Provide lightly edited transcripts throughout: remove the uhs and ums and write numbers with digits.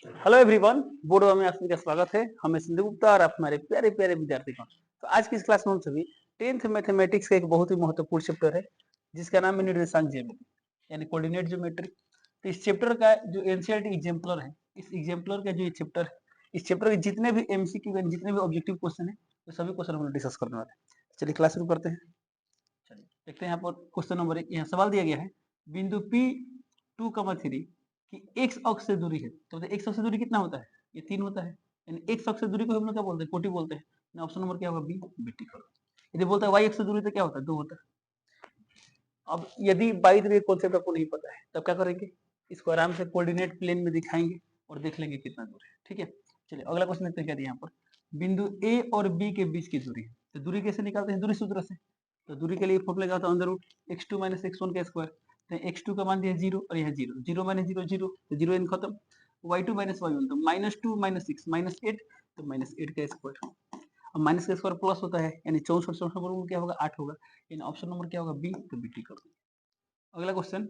Hello everyone, board में आप सभी का स्वागत है। हमें सिंधु गुप्ता और आप हमारे प्यारे प्यारे विद्यार्थी कौन। तो आज की इस क्लास में हम सभी 10th मैथमेटिक्स का एक बहुत ही महत्वपूर्ण चैप्टर है जिसका नाम है निर्देशांक ज्यामिति यानी कोऑर्डिनेट ज्योमेट्री। तो इस चैप्टर का जो एनसीईआरटी एग्जाम्पलर है, इस एग्जाम्पलर का जो ये चैप्टर है, इस चैप्टर के जितने भी एमसीक्यू यानी जितने भी ऑब्जेक्टिव क्वेश्चन है वो सभी क्वेश्चन हम डिस्कस करने वाले हैं। चलिए क्लास शुरू करते हैं। चलिए देखते हैं यहाँ पर क्वेश्चन नंबर 1। यहाँ सवाल दिया गया है बिंदु P2,3 कि एक्स अक्ष से दूरी है। तो एक्स अक्ष से दूरी कितना होता है? ये 3 होता है। यानी एक्स अक्ष से दूरी को हम लोग क्या बोलते हैं? कोटि बोलते हैं। ऑप्शन नंबर क्या होगा? बी, बीटी करो। यदि बोलता है वाई अक्ष से दूरी तो क्या होता है? 2 होता है। अब यदि बाई द वे कॉन्सेप्ट आपको नहीं पता है तब क्या करेंगे? इसको आराम से कोऑर्डिनेट प्लेन में दिखाएंगे और देख लेंगे कितना दूर है। ठीक है, चलिए अगला क्वेश्चन देखते हैं क्या दिया यहाँ पर। बिंदु ए और बी के बीच की दूरी है। तो दूरी कैसे निकालते हैं? दूरी सूत्र से। तो दूरी के लिए फॉर्मूला क्या होता है? Under root x2 minus x1 का स्क्वायर। तो x2 का मान दिया 0 और यह 0, 0 माइनस 0 0, तो 0 इन खत्म। y2 माइनस y1 तो -2 माइनस 6 माइनस 8, तो माइनस 8 का स्क्वायर। अब माइनस का स्क्वायर प्लस होता है यानी 64, 64 वर्गमूल क्या होगा? 8 होगा। यानी ऑप्शन नंबर क्या होगा? बी, तो बीटी कर दो। अगला क्वेश्चन,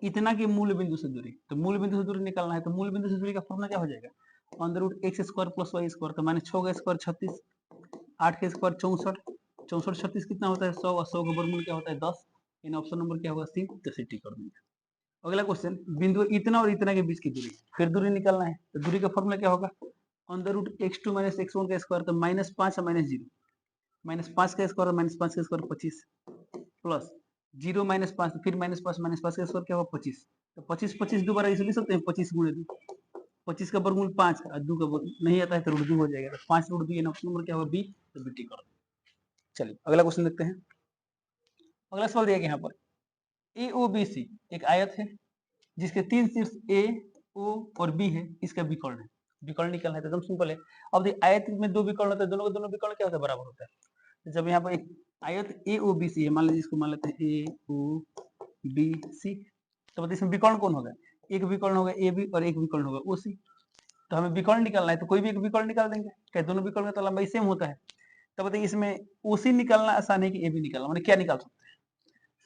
इतना की मूल बिंदु से दूरी। तो मूल बिंदु से दूरी निकालना है। तो मूल बिंदु से दूरी का फॉर्मूला क्या हो जाएगा? Under root x square plus y square. तो माइनस 6 का स्क्वायर 36, 8 का स्क्वायर 64, 64 36 कितना होता है? 100, और 100 का वर्गमूल क्या होता है? 10। इन ऑप्शन नंबर क्या होगा? सी, तो सी टी कर देंगे। अगला क्वेश्चन, बिंदु इतना और इतना के बीच की दूरी, फिर दूरी निकालना है। तो दूरी का फॉर्मूला क्या होगा? Under root x2 minus x1 का स्क्वायर। तो -5 और -0, -5 का स्क्वायर और -5 का स्क्वायर 25, प्लस 0 -5, फिर -5 -5 का स्क्वायर क्या होगा? 25। तो 25 25 दोबारा इसे लिख सकते हैं 25 गुणे 2। 25 का वर्गमूल 5 और 2 का नहीं आता है तो रूट 2 हो जाएगा। तो 5 रूट 2 ऑप्शन नंबर क्या होगा? बी, तो बी टी कर। चलिए अगला क्वेश्चन देखते हैं। अगला सवाल दिया गया यहाँ पर ए ओ बी सी एक आयत है जिसके 3 शीर्ष ए ओ और बी है। इसका विकर्ण है। विकर्ण निकालना है तो एकदम सिंपल है। अब आयत में 2 विकर्ण होता है, दोनों का दोनों विकर्ण क्या होता है? बराबर होता है। तो जब यहाँ पर एक आयत ए ओ बी सी है, मान लीजिए इसको मान लेते हैं ए ओ बी सी, तो बताइए इसमें विकर्ण कौन होगा? एक विकर्ण होगा ए बी और एक विकर्ण होगा ओ सी। तो हमें विकर्ण निकालना है तो कोई भी एक विकर्ण निकाल देंगे। क्या दोनों विकर्ण का लंबाई सेम होता है? तो बताइए इसमें ओसी निकालना आसान है कि ए बी निकालना? मैंने क्या निकाल सकते हैं?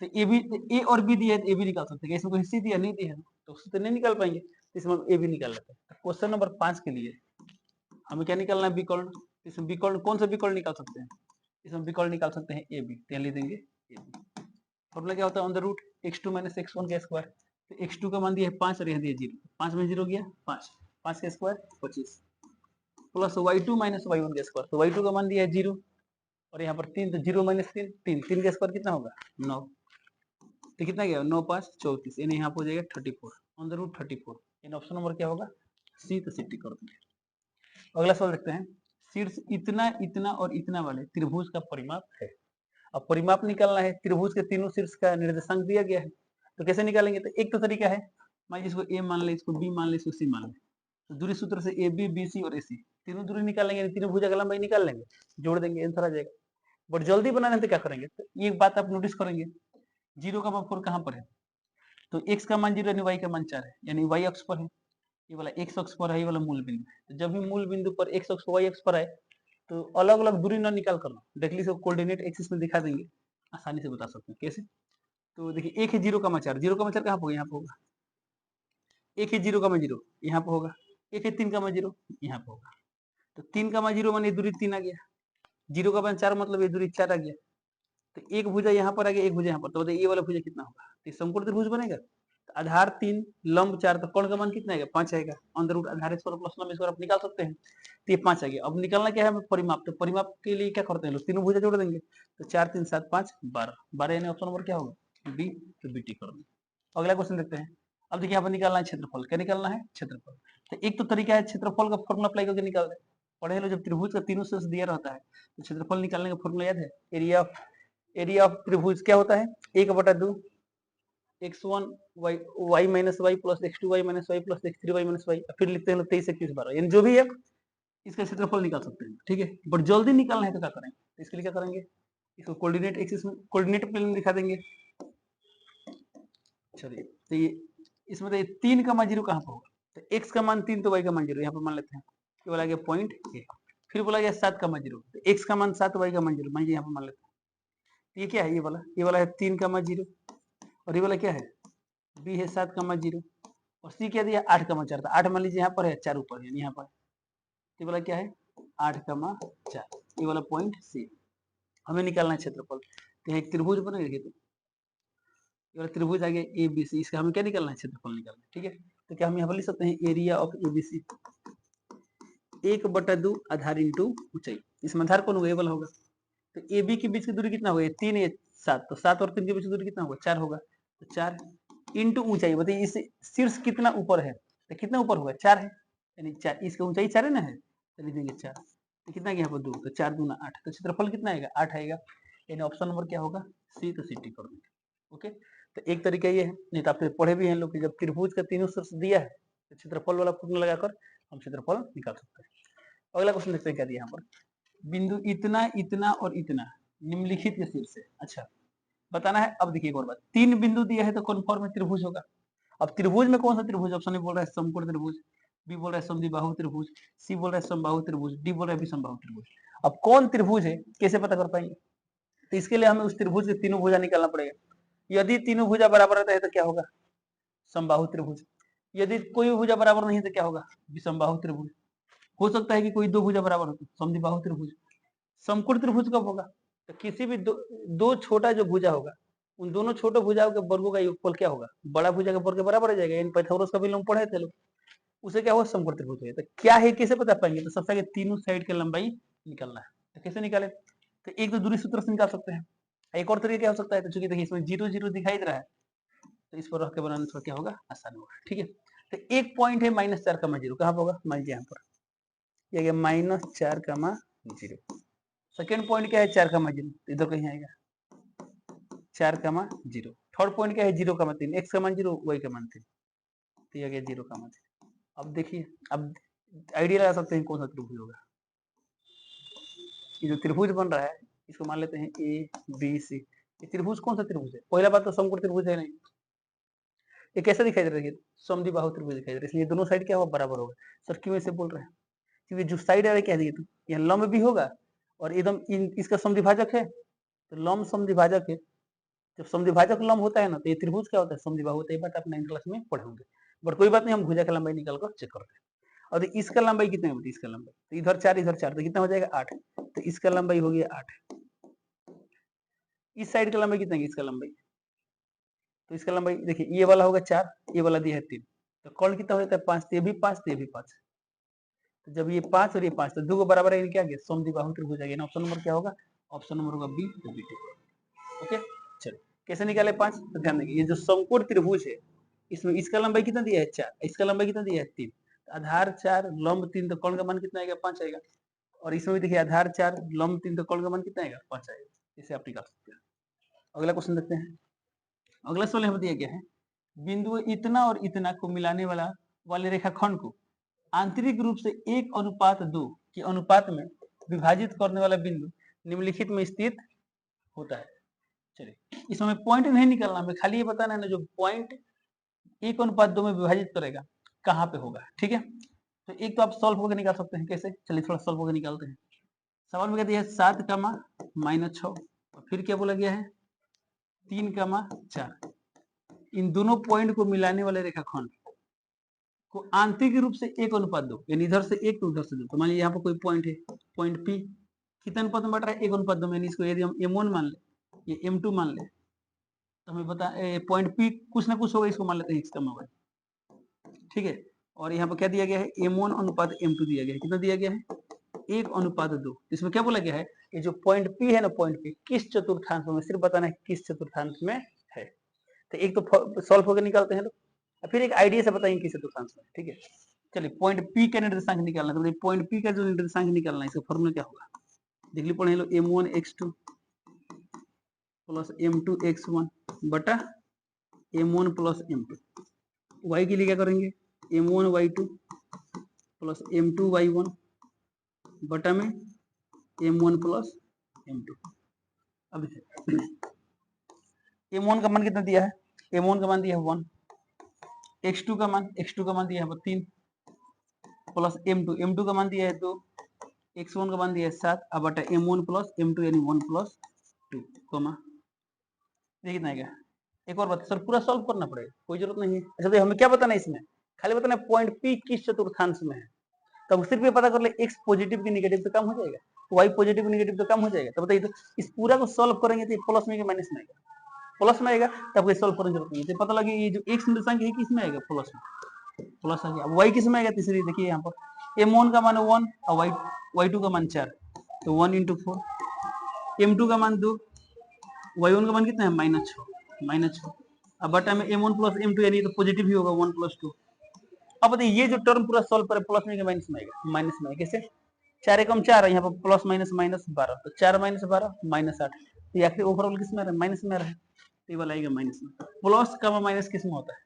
तो ए बी, ए और बी दिया है तो ए बी निकाल सकते हैं। इसमें कोई सी दिया नहीं दिया है तो उससे तो नहीं निकाल पाएंगे। तो इसमें हम ए बी निकाल लेते हैं। क्वेश्चन नंबर 5 के लिए हमें क्या निकालना है? विकर्ण। इसमें विकर्ण कौन सा विकर्ण निकाल सकते हैं? इसमें विकर्ण निकाल सकते हैं ए बी। तो लिख देंगे ए बी। फॉर्मूला क्या होता है? Under root x2 minus x1 का स्क्वायर। तो x2 का मान दिया है 5 और यहाँ दिया 0, 5 में 0 गया 5, 5 का square 25, plus y2 minus y1 का स्क्वायर। तो y2 का मान दिया है 0 और यहाँ पर 3, तो 0 माइनस 3 3, 3 का स्क्वायर कितना होगा? 9। तो कितना गया? 9 5 34, यानी यहाँ पर हो जाएगा 34, अंडर रूट 34। यानी ऑप्शन नंबर क्या होगा? सी, तो सी टी कर देंगे। अगला सवाल देखते हैं। शीर्ष इतना इतना और इतना वाले त्रिभुज का परिमाप है। अब परिमाप निकालना है। त्रिभुज के तीनों शीर्ष का निर्देशांक दिया गया है तो कैसे निकालेंगे? तो एक तो तरीका है, मान लीजिए इसको ए मान ले, इसको बी मान ले, इसको सी मान ले। तो दूरी सूत्र से ए बी बी सी और ए सी तीनों दूरी निकालेंगे, तीनों भुजा का लंबाई निकाल लेंगे, जोड़ देंगे, आंसर आ जाएगा। बट जल्दी बनाने तो क्या करेंगे? तो एक बात आप नोटिस करेंगे, 0 का मान 4 कहाँ पर है? तो x का मान 0 यानी y का मान 4 है, यानी y अक्ष पर है। ये वाला x अक्ष पर है, ये वाला मूल बिंदु है। तो जब भी मूल बिंदु पर x अक्ष y अक्ष पर आए तो अलग अलग दूरी ना निकाल करना, डायरेक्टली इसको कोऑर्डिनेट एक्सिस में दिखा देंगे, आसानी से बता सकते हैं। कैसे? तो देखिए एक है 0 का माचार, 0 का माचार कहाँ पर होगा? यहाँ पर होगा। एक है 0 का मा 0, यहाँ पर होगा। एक है 3 का मा 0, यहाँ पर होगा। तो 3 का मा 0 मान ये दूरी 3 आ गया, 0 का मान 4 मतलब ये दूरी 4 आ गया। तो एक भुजा यहाँ पर आ गया, एक भुजा यहाँ पर। तो बताइए ये वाला भुजा कितना होगा? तो समकोण त्रिभुज बनेगा। तो आधार 3 लंब 4, तो कोण का मान कितना आएगा? 5 आएगा। अंदर रूट आधार स्क्वायर प्लस लंब स्क्वायर आप निकाल सकते हैं। तो ये 5 आ गया। अब निकालना क्या है हमें? परिमाप। तो परिमाप के लिए क्या करते हैं लोग? तीनों भुजा जोड़ देंगे। तो 4 3 7 5 12, 12 यानी ऑप्शन नंबर क्या होगा? बी, तो बी टी कर देंगे। अगला क्वेश्चन देखते हैं। अब देखिए यहाँ पर निकालना है क्षेत्रफल। क्या निकालना है? क्षेत्रफल। तो एक तो तरीका है क्षेत्रफल का फॉर्मूला अप्लाई करके निकाल दे। पढ़े लो, जब त्रिभुज का तीनों शीर्ष दिया रहता है तो क्षेत्रफल निकालने का फॉर्मूला याद है? एरिया ऑफ त्रिभुज क्या होता है? 1/2 x1 y minus y plus x2 y minus y plus x3 y minus y, फिर लिखते हैं 23 21 12, यानी जो भी है इसका क्षेत्रफल निकाल सकते हैं। ठीक है, बट जल्दी निकालना है तो क्या करेंगे? तो इसके लिए क्या करेंगे? इसको कोऑर्डिनेट एक्सिस में, कोऑर्डिनेट प्लेन में दिखा देंगे। चलिए तो ये इसमें तो 3 का मान 0 कहाँ पर होगा? तो x का मान 3 तो y का मान 0, यहाँ पर मान लेते हैं। ये बोला गया पॉइंट ए। फिर बोला गया 7 का मान 0, तो x का मान 7 y का मान 0, मान यहाँ पर मान लेते हैं। ये क्या है? ये वाला है 3 का मान 0 और ये वाला क्या है? b है 7 का मान 0 और सी क्या दिया 8,4 था। 8 मान लीजिए यहाँ पर है, 4 ऊपर है यहाँ पर, ये वाला क्या है 8,4, ये वाला पॉइंट सी। हमें निकालना है क्षेत्रफल। तो यहाँ एक त्रिभुज बनेगा, तो ये वाला त्रिभुज आ गया ए बी सी, इसका हमें क्या निकालना है क्षेत्रफल निकालना है। ठीक है, तो क्या हम यहाँ पर लिख सकते हैं area of A B C 1/2 आधार इंटू ऊंचाई। इसमें आधार कौन होगा, ए वाला होगा। तो ए बी के बीच की दूरी कितना होगा, 3 या 7, तो 7 और 3 के बीच की दूरी कितना होगा 4 होगा। तो 4 इंटू ऊंचाई, बताइए इस शीर्ष कितना ऊपर है, तो कितना ऊपर होगा 4 है, यानी 4, इसका ऊंचाई 4 है ना, है तो लिख देंगे 4। तो कितना यहाँ पर 2, तो 4 दूना 8, तो क्षेत्रफल कितना आएगा 8 आएगा, यानी ऑप्शन नंबर क्या होगा सी, तो सी टिक कर देंगे। ओके, तो एक तरीका ये है, नहीं तो आपने पढ़े भी हैं लोग कि जब त्रिभुज का तीनों शीर्ष दिया है तो क्षेत्रफल वाला फॉर्मूला लगाकर हम क्षेत्रफल निकाल सकते हैं। अगला क्वेश्चन देखते हैं क्या दिया यहाँ पर, बिंदु इतना इतना और इतना निम्नलिखित के शीर्ष है। अच्छा बताना है। अब देखिए एक और बात, 3 बिंदु दिया है तो कौन में त्रिभुज होगा। अब त्रिभुज में कौन सा त्रिभुज, ऑप्शन में बोल रहा है समकोण त्रिभुज, बी बोल रहा है समद्विबाहु त्रिभुज, सी बोल रहा है समबाहु त्रिभुज, डी बोल रहा है विषमबाहु त्रिभुज। अब कौन त्रिभुज है कैसे पता कर पाएंगे, तो इसके लिए हमें उस त्रिभुज के तीनों भुजा निकालना पड़ेगा। यदि तीनों भुजा बराबर रहता है तो क्या होगा समबाहु त्रिभुज, यदि कोई भुजा बराबर नहीं तो क्या होगा विषमबाहु त्रिभुज। हो सकता है कि कोई दो भुजा बराबर हो, समद्विबाहु त्रिभुज। समकोण त्रिभुज कब होगा, तो किसी भी दो छोटा जो भुजा होगा उन दोनों छोटे भुजाओं के वर्गों का योगफल क्या होगा, बड़ा भुजा के वर्ग के बराबर हो जाएगा। इन पाइथागोरस का विलोम पढ़े थे लोग, उसे क्या होगा समकोण त्रिभुज है। तो क्या है कैसे पता पाएंगे, तो सबसे आगे तीनों साइड की लंबाई निकालना है। तो कैसे निकाले, तो एक तो दूरी सूत्र से निकाल सकते हैं। एक और तरीका क्या हो सकता है, तो चूंकि देखिए इसमें 0 0 दिखाई दे रहा है तो इस पर रख के बनाने थोड़ा क्या होगा आसान होगा। ठीक है, तो एक पॉइंट है -4,0, कहाँ पर होगा मान लीजिए यहाँ पर, ये गया -4,0। सेकेंड पॉइंट क्या है 4,0, इधर कहीं आएगा 4,0। थर्ड पॉइंट क्या है 0,3, x का मान 0 y का मान 3, तो ये गया 0,3। अब देखिए, अब आइडिया लगा सकते हैं कौन सा त्रिभुज होगा। ये जो त्रिभुज बन रहा है इसको मान लेते हैं ए बी सी। ये त्रिभुज कौन सा त्रिभुज है, पहला बात तो समकोण त्रिभुज है नहीं। ये कैसे दिखाई दे रहा है, समद्विबाहु त्रिभुज दिखाई दे रहा है, इसलिए दोनों साइड क्या होगा बराबर होगा। सर क्यों ऐसे बोल रहे हैं, क्योंकि जो साइड है क्या देखिए, यहाँ लंब भी होगा और एकदम इसका समद्विभाजक है, तो लंब समद्विभाजक है। जब समद्विभाजक लंब होता है ना तो ये त्रिभुज क्या होता है समद्विबाहु होता है। ये बात आप 9th क्लास में पढ़े होंगे, बट कोई बात नहीं, हम भुजा का लंबाई निकाल कर चेक करते हैं। और इसका लंबाई कितनी होती है, इसका लंबाई तो इधर 4 इधर 4, तो कितना हो जाएगा 8, तो इसका लंबाई हो गया 8। इस साइड का लंबाई कितना है, इसका लंबाई, तो इसका लंबाई देखिए ये वाला होगा 4, ये वाला दिया है 3, तो कौन कितना हो जाता है 5, तो ये भी 5 तो ये भी 5। तो जब ये 5 और ये 5 तो दो को बराबर है, क्या गया समद्विबाहु त्रिभुज आ गया। ऑप्शन नंबर क्या होगा, ऑप्शन नंबर होगा बी, तो बी टिक। ओके चलो कैसे निकाले 5, तो ध्यान देंगे ये जो समकोण त्रिभुज है इसमें इसका लंबाई कितना दिया है 4, इसका लंबाई कितना दिया है 3, आधार 4 लंब 3, तो कौन का मान कितना आएगा 5 आएगा। और इसमें भी देखिए आधार 4 लंब 3, तो कौन का मान कितना आएगा 5 आएगा। इसे आप निकाल सकते हैं। अगला क्वेश्चन देखते हैं। अगला सवाल हमें दिया गया है, बिंदु इतना और इतना को मिलाने वाले रेखाखंड को आंतरिक रूप से 1:2 के अनुपात में विभाजित करने वाला बिंदु निम्नलिखित में स्थित होता है। चलिए इसमें पॉइंट नहीं निकालना, हमें खाली ये बताना है ना जो पॉइंट 1:2 में विभाजित करेगा कहाँ पे होगा। ठीक है, तो एक तो आप सॉल्व होकर निकाल सकते हैं, कैसे चलिए थोड़ा सॉल्व होकर निकालते हैं। सवाल में कहते हैं 7, -6 और फिर क्या बोला गया है 3, 4। इन दोनों पॉइंट को मिलाने वाले रेखाखंड को आंतरिक रूप से 1:2, यानी इधर से 1 तो उधर से 2। तो मान लीजिए यहाँ पर कोई पॉइंट है, पॉइंट पी कितना अनुपात में बढ़ रहा है 1:2 में, इसको यदि हम m1 मान ले ये m2 मान ले तो हमें पता पॉइंट पी कुछ ना कुछ होगा, इसको मान लेते हैं x, y। ठीक है, और यहाँ पर क्या दिया गया है m1 अनुपात m2 दिया गया है, कितना दिया गया है 1:2। इसमें क्या बोला गया है ये जो पॉइंट पी है ना, पॉइंट पी किस चतुर्थांश में, सिर्फ बताना है किस चतुर्थांश में है। तो एक तो सॉल्व होकर निकालते हैं लोग, फिर एक आइडिया से बताएंगे किस चतुर्थांश में। ठीक है, चलिए पॉइंट पी का निर्देशांक निकालना है, तो पॉइंट पी का जो निर्देशांक निकालना है इसका फॉर्मूला क्या होगा, देख ली पढ़े लो m1x2 प्लस m2x1 बटा m1 प्लस m2। y के लिए क्या करेंगे m1y2 प्लस m2y1 बटा में m1 प्लस m2। अब m1 का मान कितना दिया है, m1 का मान दिया है 1, x2 का मान दिया है 3 प्लस m2 का मान दिया है 2, x1 का मान दिया है 7, अब बटा m1 प्लस m2 यानी 1 प्लस 2 कमा। ये कितना आएगा, एक और बात सर पूरा सॉल्व करना पड़ेगा, कोई जरूरत नहीं है। अच्छा तो हमें क्या बताना है इसमें खाली बताना पॉइंट पी किस चतुर्थांश में है, तब सिर्फ ये पता कर ले एक्स पॉजिटिव की नेगेटिव से कम हो जाएगा, वाई पॉजिटिव नेगेटिव से कम हो जाएगा। तो बताइए, तो इस पूरा को सॉल्व करेंगे तो ये प्लस में माइनस में आएगा, प्लस में आएगा, तब कोई सॉल्व करने की जरूरत नहीं है। तो पता लगे ये जो एक्स निर्देशांक है किस में आएगा, प्लस में, प्लस आ गया। वाई किस में आएगा, तीसरी देखिए यहाँ पर m1 का मान 1 और y2 का मान 4, तो 1 × 4, m2 का मान 2, y1 का मान कितना है -6, अब बटा में m1 + m2 यानी तो पॉजिटिव ही होगा 1 + 2। अब बताइए ये जो टर्म पूरा सॉल्व करे प्लस में माइनस में आएगा, माइनस में कैसे, 4 एकम 4 है, यहाँ पर प्लस माइनस -12, तो 4 - 12 -8, तो आखिर ओवरऑल किस में आ रहा है, माइनस में आ रहा है, तो ये वाला आएगा माइनस में। प्लस का माइनस किस में होता है,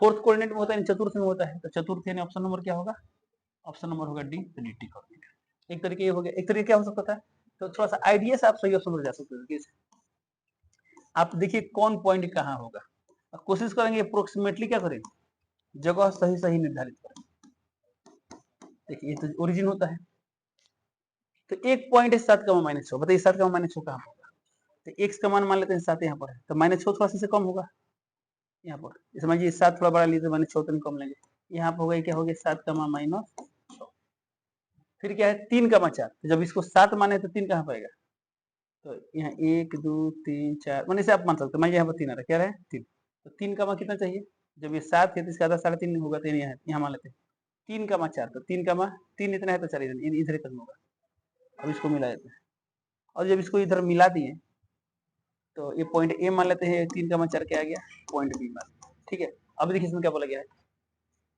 फोर्थ कोऑर्डिनेट में होता है, चतुर्थ में होता है, तो चतुर्थ यानी ऑप्शन नंबर क्या होगा, ऑप्शन नंबर होगा डी, तो डी कोऑर्डिनेट। एक तरीके ये हो गया, एक तरीके क्या हो सकता था, तो थोड़ा सा आइडिया से आप सही ऑप्शन पर जा सकते हो। कैसे, आप देखिए कौन पॉइंट कहाँ होगा, कोशिश करेंगे अप्रोक्सीमेटली क्या करें, जगह सही सही निर्धारित करें। देखिए ये तो ओरिजिन होता है, तो एक पॉइंट है 7 का माइनस 6, बताइए 7 का माइनस 6 कहाँ होगा, तो एक्स का मान लेते हैं 7 यहाँ पर है, तो -6 थोड़ा सा से कम होगा यहाँ पर, समझिए 7 थोड़ा बड़ा लीजिए, -6 तो कम लेंगे, यहाँ पर होगा क्या हो गया 7 का -6, फिर क्या है 3 का 4, तो जब इसको 7 माने तो 3 कहाँ पाएगा, तो यहाँ 1 2 3 4 मैंने इसे आप मान सकते हैं, यहाँ पर 3 आ रहा है, क्या रहा है 3, तो 3 का कितना चाहिए, जब ये 7 है तो इसका आधा 3.5 होगा, तो यहाँ मान लेते हैं 3 का 4, तो 3 का 3 इतना है तो 4 इधर खत्म होगा। अब इसको मिला देते हैं, और जब इसको इधर मिला दिए तो ये पॉइंट ए मान लेते हैं, 3 का 4 क्या आ गया, पॉइंट बी मान, ठीक है। अब देखिए इसमें क्या बोला गया है,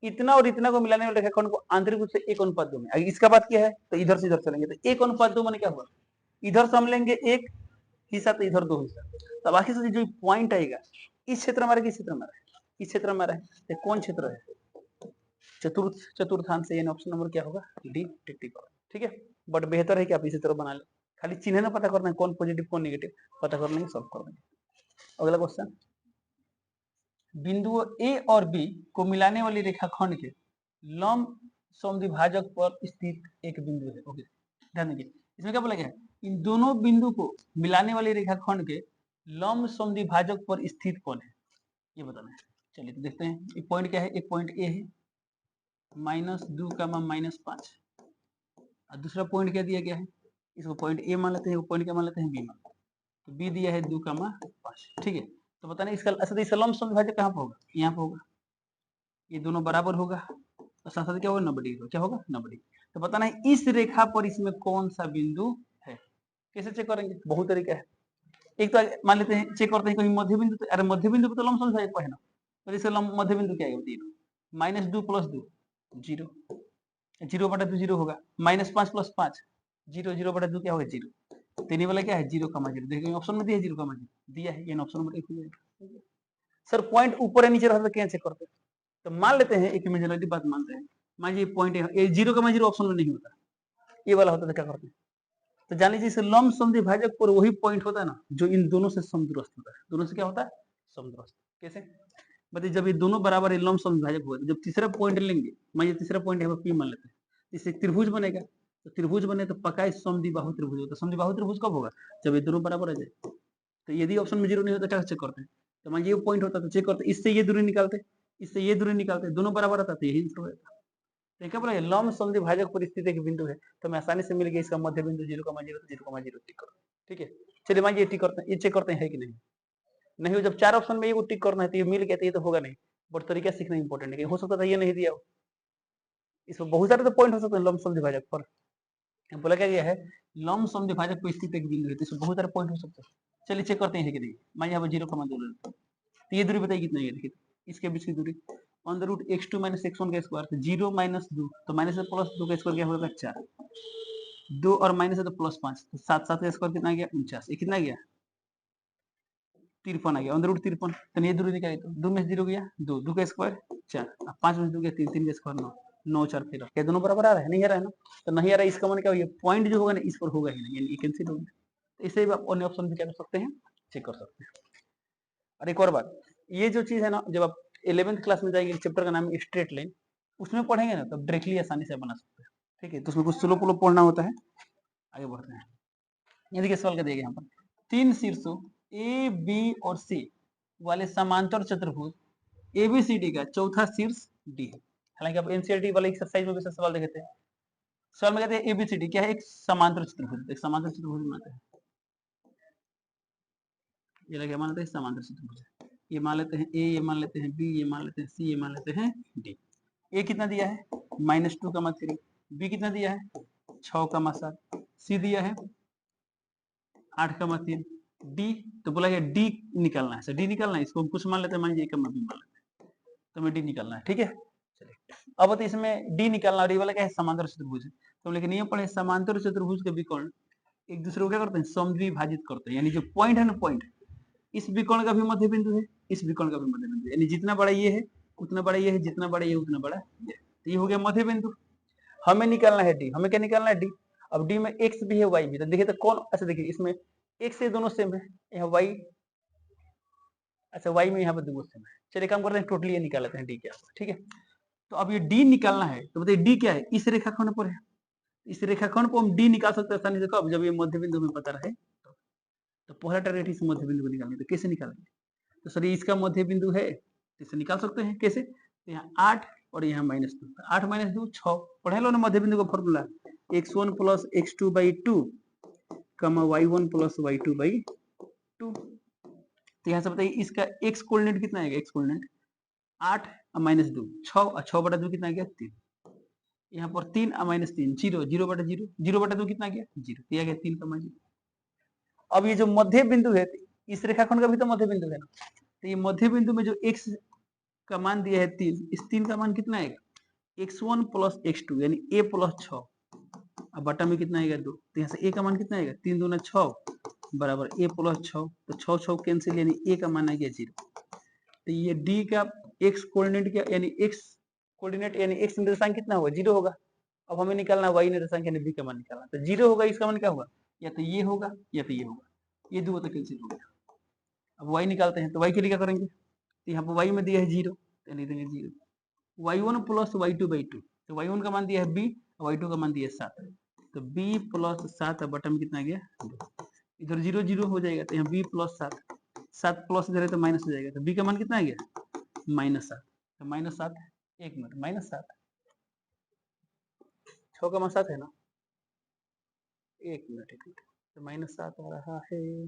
इतना और इतना को मिलाने वाले रेखाखंड को आंतरिक रूप से 1:2 में, अगर इसका बात क्या है तो इधर से इधर चलेंगे, तो 1:2 माने क्या हुआ, इधर से हम लेंगे 1 हिस्सा तो इधर 2 हिस्सा, तब आखिर से जो पॉइंट आएगा इस क्षेत्र में, किस क्षेत्र में है, इस क्षेत्र में है, तो कौन क्षेत्र है, चतुर्थांश से, यानी ऑप्शन नंबर क्या होगा, डी, ठीक है। बट बेहतर है कि आप इसी तरह बना ले, खाली चिन्ह ना पता करना है, कौन पॉजिटिव कौन नेगेटिव पता कर लेंगे, सॉल्व कर देंगे। अगला क्वेश्चन, बिंदुओं ए और बी को मिलाने वाली रेखाखंड के लंब समद्विभाजक पर स्थित एक बिंदु है। ओके, ध्यान दीजिए, इसमें क्या बोला गया है, इन दोनों बिंदु को मिलाने वाली रेखाखंड के लंब समद्विभाजक पर स्थित कौन है, ये बताना है। चलिए तो देखते हैं, एक पॉइंट क्या है, एक पॉइंट ए है -2, -5, और दूसरा पॉइंट क्या दिया गया है, इसको पॉइंट ए मान लेते हैं, पॉइंट क्या मान लेते हैं, बी मान, तो बी दिया है 2, 5, ठीक है। तो बताना इसका अच्छा, इसका लंब समद्विभाजक कहाँ पर होगा, यहाँ पर होगा, ये दोनों बराबर होगा, और साथ साथ क्या होगा 90 डिग्री, क्या होगा 90 डिग्री। तो बताना है इस रेखा पर इसमें कौन सा बिंदु है, कैसे चेक करेंगे, बहुत तरीका है। एक तो मान लेते हैं, चेक करते हैं कहीं मध्य बिंदु, तो अरे मध्य बिंदु पर तो लंब समद्विभाजक है ना, तो इसका लंब मध्य बिंदु क्या है, -2 + 2 0, 0/2 0 होगा, -5 + 5 0, 0/2 क्या होगा 0, तो ये वाला क्या है 0,0, देखिए ऑप्शन में दिया है 0,0 दिया है, ये ऑप्शन नंबर 1 हो जाएगा। सर पॉइंट ऊपर या नीचे रहता है तो क्या चेक करते हैं, तो मान लेते हैं एक इमेजिनरी बात मानते हैं, मान लीजिए पॉइंट ये 0,0 ऑप्शन में नहीं होता, ये वाला होता है, तो क्या करते हैं, तो जान लीजिए लंब समद्विभाजक पर वही पॉइंट होता है ना जो इन दोनों से समदूरस्थ होता है, दोनों से क्या होता है समदूरस्थ, कैसे बताइए, जब ये दोनों बराबर है लंब समद्विभाजक हुआ, जब तीसरा पॉइंट लेंगे, मान लीजिए तीसरा पॉइंट है पी मान लेते हैं, इससे त्रिभुज बनेगा, तो त्रिभुज बने तो पक्का समद्विबाहु त्रिभुज होता है, समद्विबाहु त्रिभुज कब होगा, जब ये दोनों बराबर आ जाए, तो यदि ऑप्शन में 0 नहीं होता क्या चेक करते हैं, तो मान ये पॉइंट होता तो चेक करते, इससे ये दूरी निकालते, इससे ये दूरी निकालते, दोनों बराबर आता तो यही आंसर हो जाता। तो क्या बोला, लंब समद्विभाजक पर स्थित एक बिंदु है, तो मैं आसानी से मिल गया इसका मध्य बिंदु 0,0 तो 0,0 टिक करो, ठीक है। चलिए मान ये टिक करते हैं, ये चेक करते हैं कि नहीं, नहीं हो, जब 4 ऑप्शन में ये टिक करना है तो ये मिल गया, तो ये तो होगा नहीं, बट तरीका सीखना इंपॉर्टेंट है, हो सकता था ये नहीं दिया हो, इसमें बहुत सारे तो पॉइंट हो सकते हैं लंब समद्विभाजक पर, बोला क्या गया है लंब समद्विभाजक पर स्थित एक बिंदु है, तो इसमें बहुत सारे पॉइंट हो सकते हैं। चलिए चेक करते हैं कि नहीं, मान यहाँ पर 0,2 लेते हैं, तो ये दूरी बताइए कितनी है, देखिए इसके बीच की दूरी √(x2 - x1) का स्क्वायर, तो 0 - 2, तो माइनस से प्लस 2 का स्क्वायर क्या होगा 4, 2 और माइनस है तो +5, तो 7 7 का स्क्वायर कितना गया 49, ये कितना गया 53 आ गया, √53, तो ये दूरी निकाली, तो 2 में से 0 गया 2, 2 का स्क्वायर 4, 5 में से 2 गया 3, 3 का स्क्वायर 9, 9 4 13, क्या दोनों बराबर आ रहा है, नहीं आ रहा है ना, तो नहीं आ रहा है, इसका मतलब क्या हुआ, पॉइंट जो होगा ना इस पर होगा ही नहीं, यानी ये कैंसिल हो गया, तो इससे आप अन्य ऑप्शन भी क्या कर सकते हैं, चेक कर सकते हैं। और एक और बात, ये जो चीज है ना, जब आप 11th क्लास में जाएंगे, चैप्टर का नाम है स्ट्रेट लाइन, उसमें पढ़ेंगे ना तब डायरेक्टली आसानी से बना सकते हैं, ठीक है। तो उसमें कुछ स्लो पढ़ना होता है, आगे बढ़ते हैं। ये देखिए सवाल का दिया गया यहाँ पर, 3 शीर्षों ए बी और सी वाले समांतर चतुर्भुज एबीसीडी का चौथा शीर्ष डी है। हालांकि आप एनसीईआरटी वाले एक्सरसाइज में भी सवाल देखे थे। सवाल में कहते हैं एबीसीडी क्या है, एक समांतर चतुर्भुज। एक समांतर चतुर्भुज बनाते हैं, ये लगे मान लेते हैं समांतर चतुर्भुज। ये मान लेते हैं ए, ये मान लेते हैं बी, ये मान लेते हैं सी, ये मान लेते हैं डी। ए कितना दिया है -2,3, बी कितना दिया है 6,7, सी दिया है 8,3, डी तो बोला गया डी निकालना है। डी निकालना है, इसको हम कुछ मान लेते हैं, मान लीजिए मान लेते हैं, तो हमें डी निकालना है। ठीक है, चलिए अब तो इसमें डी निकालना और ये वाला क्या है समांतर चतुर्भुज है। तो लेकिन नियम पढ़े समांतर चतुर्भुज के विकर्ण एक दूसरे को क्या करते हैं समद्विभाजित करते हैं। यानी जो पॉइंट है ना, पॉइंट इस विकर्ण का भी मध्य बिंदु है, इस विकर्ण का भी मध्य बिंदु है। यानी जितना बड़ा ये है उतना बड़ा ये है, जितना बड़ा ये उतना बड़ा ये। तो ये हो गया मध्य बिंदु। हमें निकालना है डी। हमें क्या निकालना है डी। अब डी में एक्स भी है वाई भी। तो देखिए तो कौन, अच्छा देखिए इसमें एक्स से दोनों सेम है, यहाँ वाई, अच्छा वाई में यहाँ पर दोनों सेम है। चलिए काम करते हैं, टोटली ये निकाल लेते हैं डी क्या। ठीक है, तो अब ये डी निकालना है, तो बताइए डी क्या है, इस रेखाखंड पर है। इस रेखाखंड को हम डी निकाल सकते हैं आसानी से, कब, जब ये मध्य बिंदु हमें पता रहे। तो पहला टारगेट इस मध्य बिंदु को निकालने, तो कैसे निकालेंगे। तो सर इसका मध्य बिंदु है, इसे निकाल सकते हैं कैसे। तो यहाँ 8 और यहाँ -2, 8 - 2 6। पढ़े लो ना मध्य बिंदु का formula, x1 + x2/2 y1 + y2/2। तो यहाँ से बताइए इसका x कोऑर्डिनेट कितना आएगा। x कोऑर्डिनेट 8 -2 6 और 6/2 कितना आ गया 3। यहाँ पर 3 -3 0, 0/0, 0/2 कितना गया 0, दिया गया 3,0। अब ये जो मध्य बिंदु है, इस रेखाखंड का भी तो मध्य बिंदु है ना। तो ये मध्य बिंदु में जो x का मान दिया है 3, इस 3 का मान कितना आएगा x1 + x2 यानी a + 6। अब बटा में कितना आएगा 2। तो यहाँ से a का मान कितना आएगा 3 दूना 6 बराबर a + 6। तो 6 6 कैंसिल यानी a का मान आ गया 0। तो ये d का x कोऑर्डिनेट क्या, यानी x कोऑर्डिनेट यानी x निर्देशांक कितना होगा 0 होगा। अब हमें निकालना y निर्देशांक यानी b का मान निकालना। तो 0 होगा, इसका मान क्या होगा, या तो ये होगा या तो ये होगा। ये दो तो कैंसिल हो गया। अब y निकालते हैं, तो y के लिए क्या करेंगे, तो यहाँ पर y में दिया है 0, तो लिख देंगे 0। y1 + y2/2, तो y1 का मान दिया है b और y2 का मान दिया है 7। तो b + 7 बटन में कितना गया 2। इधर 0 0 हो जाएगा, तो यहाँ b + 7, 7 प्लस इधर है तो माइनस हो जाएगा। तो b का मान कितना आ गया -7। तो -7, 1 मिनट, -7 6 का मान 7 है ना, 1 मिनट 1 मिनट, तो -7 आ रहा है।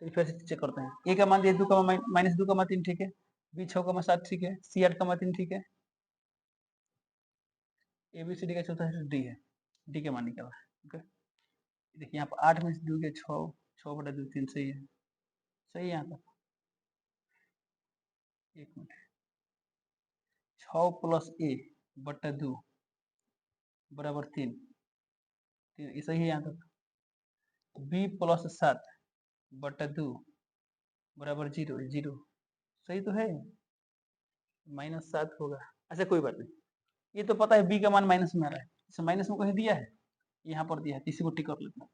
तो फिर से चेक करते हैं। a का मान दिया 2 का मान -2 का मान 3 ठीक है, b 6 का मान 7 ठीक है, c 8 का मान 3 ठीक है, a b c d का चौथा है d है। d का मान निकाला है। ओके, देखिए यहाँ पर 8 में से 2 के 6, 6/2 3 सही है, सही है यहाँ पर। 1 मिनट, 6 + a/2 बराबर 3, ये सही है यहाँ तक। b + 7/2 बराबर 0, 0 सही तो है, -7 होगा। अच्छा कोई बात नहीं, ये तो पता है b का मान माइनस में आ रहा है, इसे माइनस में कहीं दिया है, यहाँ पर दिया है, इसी को टिक कर लेते हैं।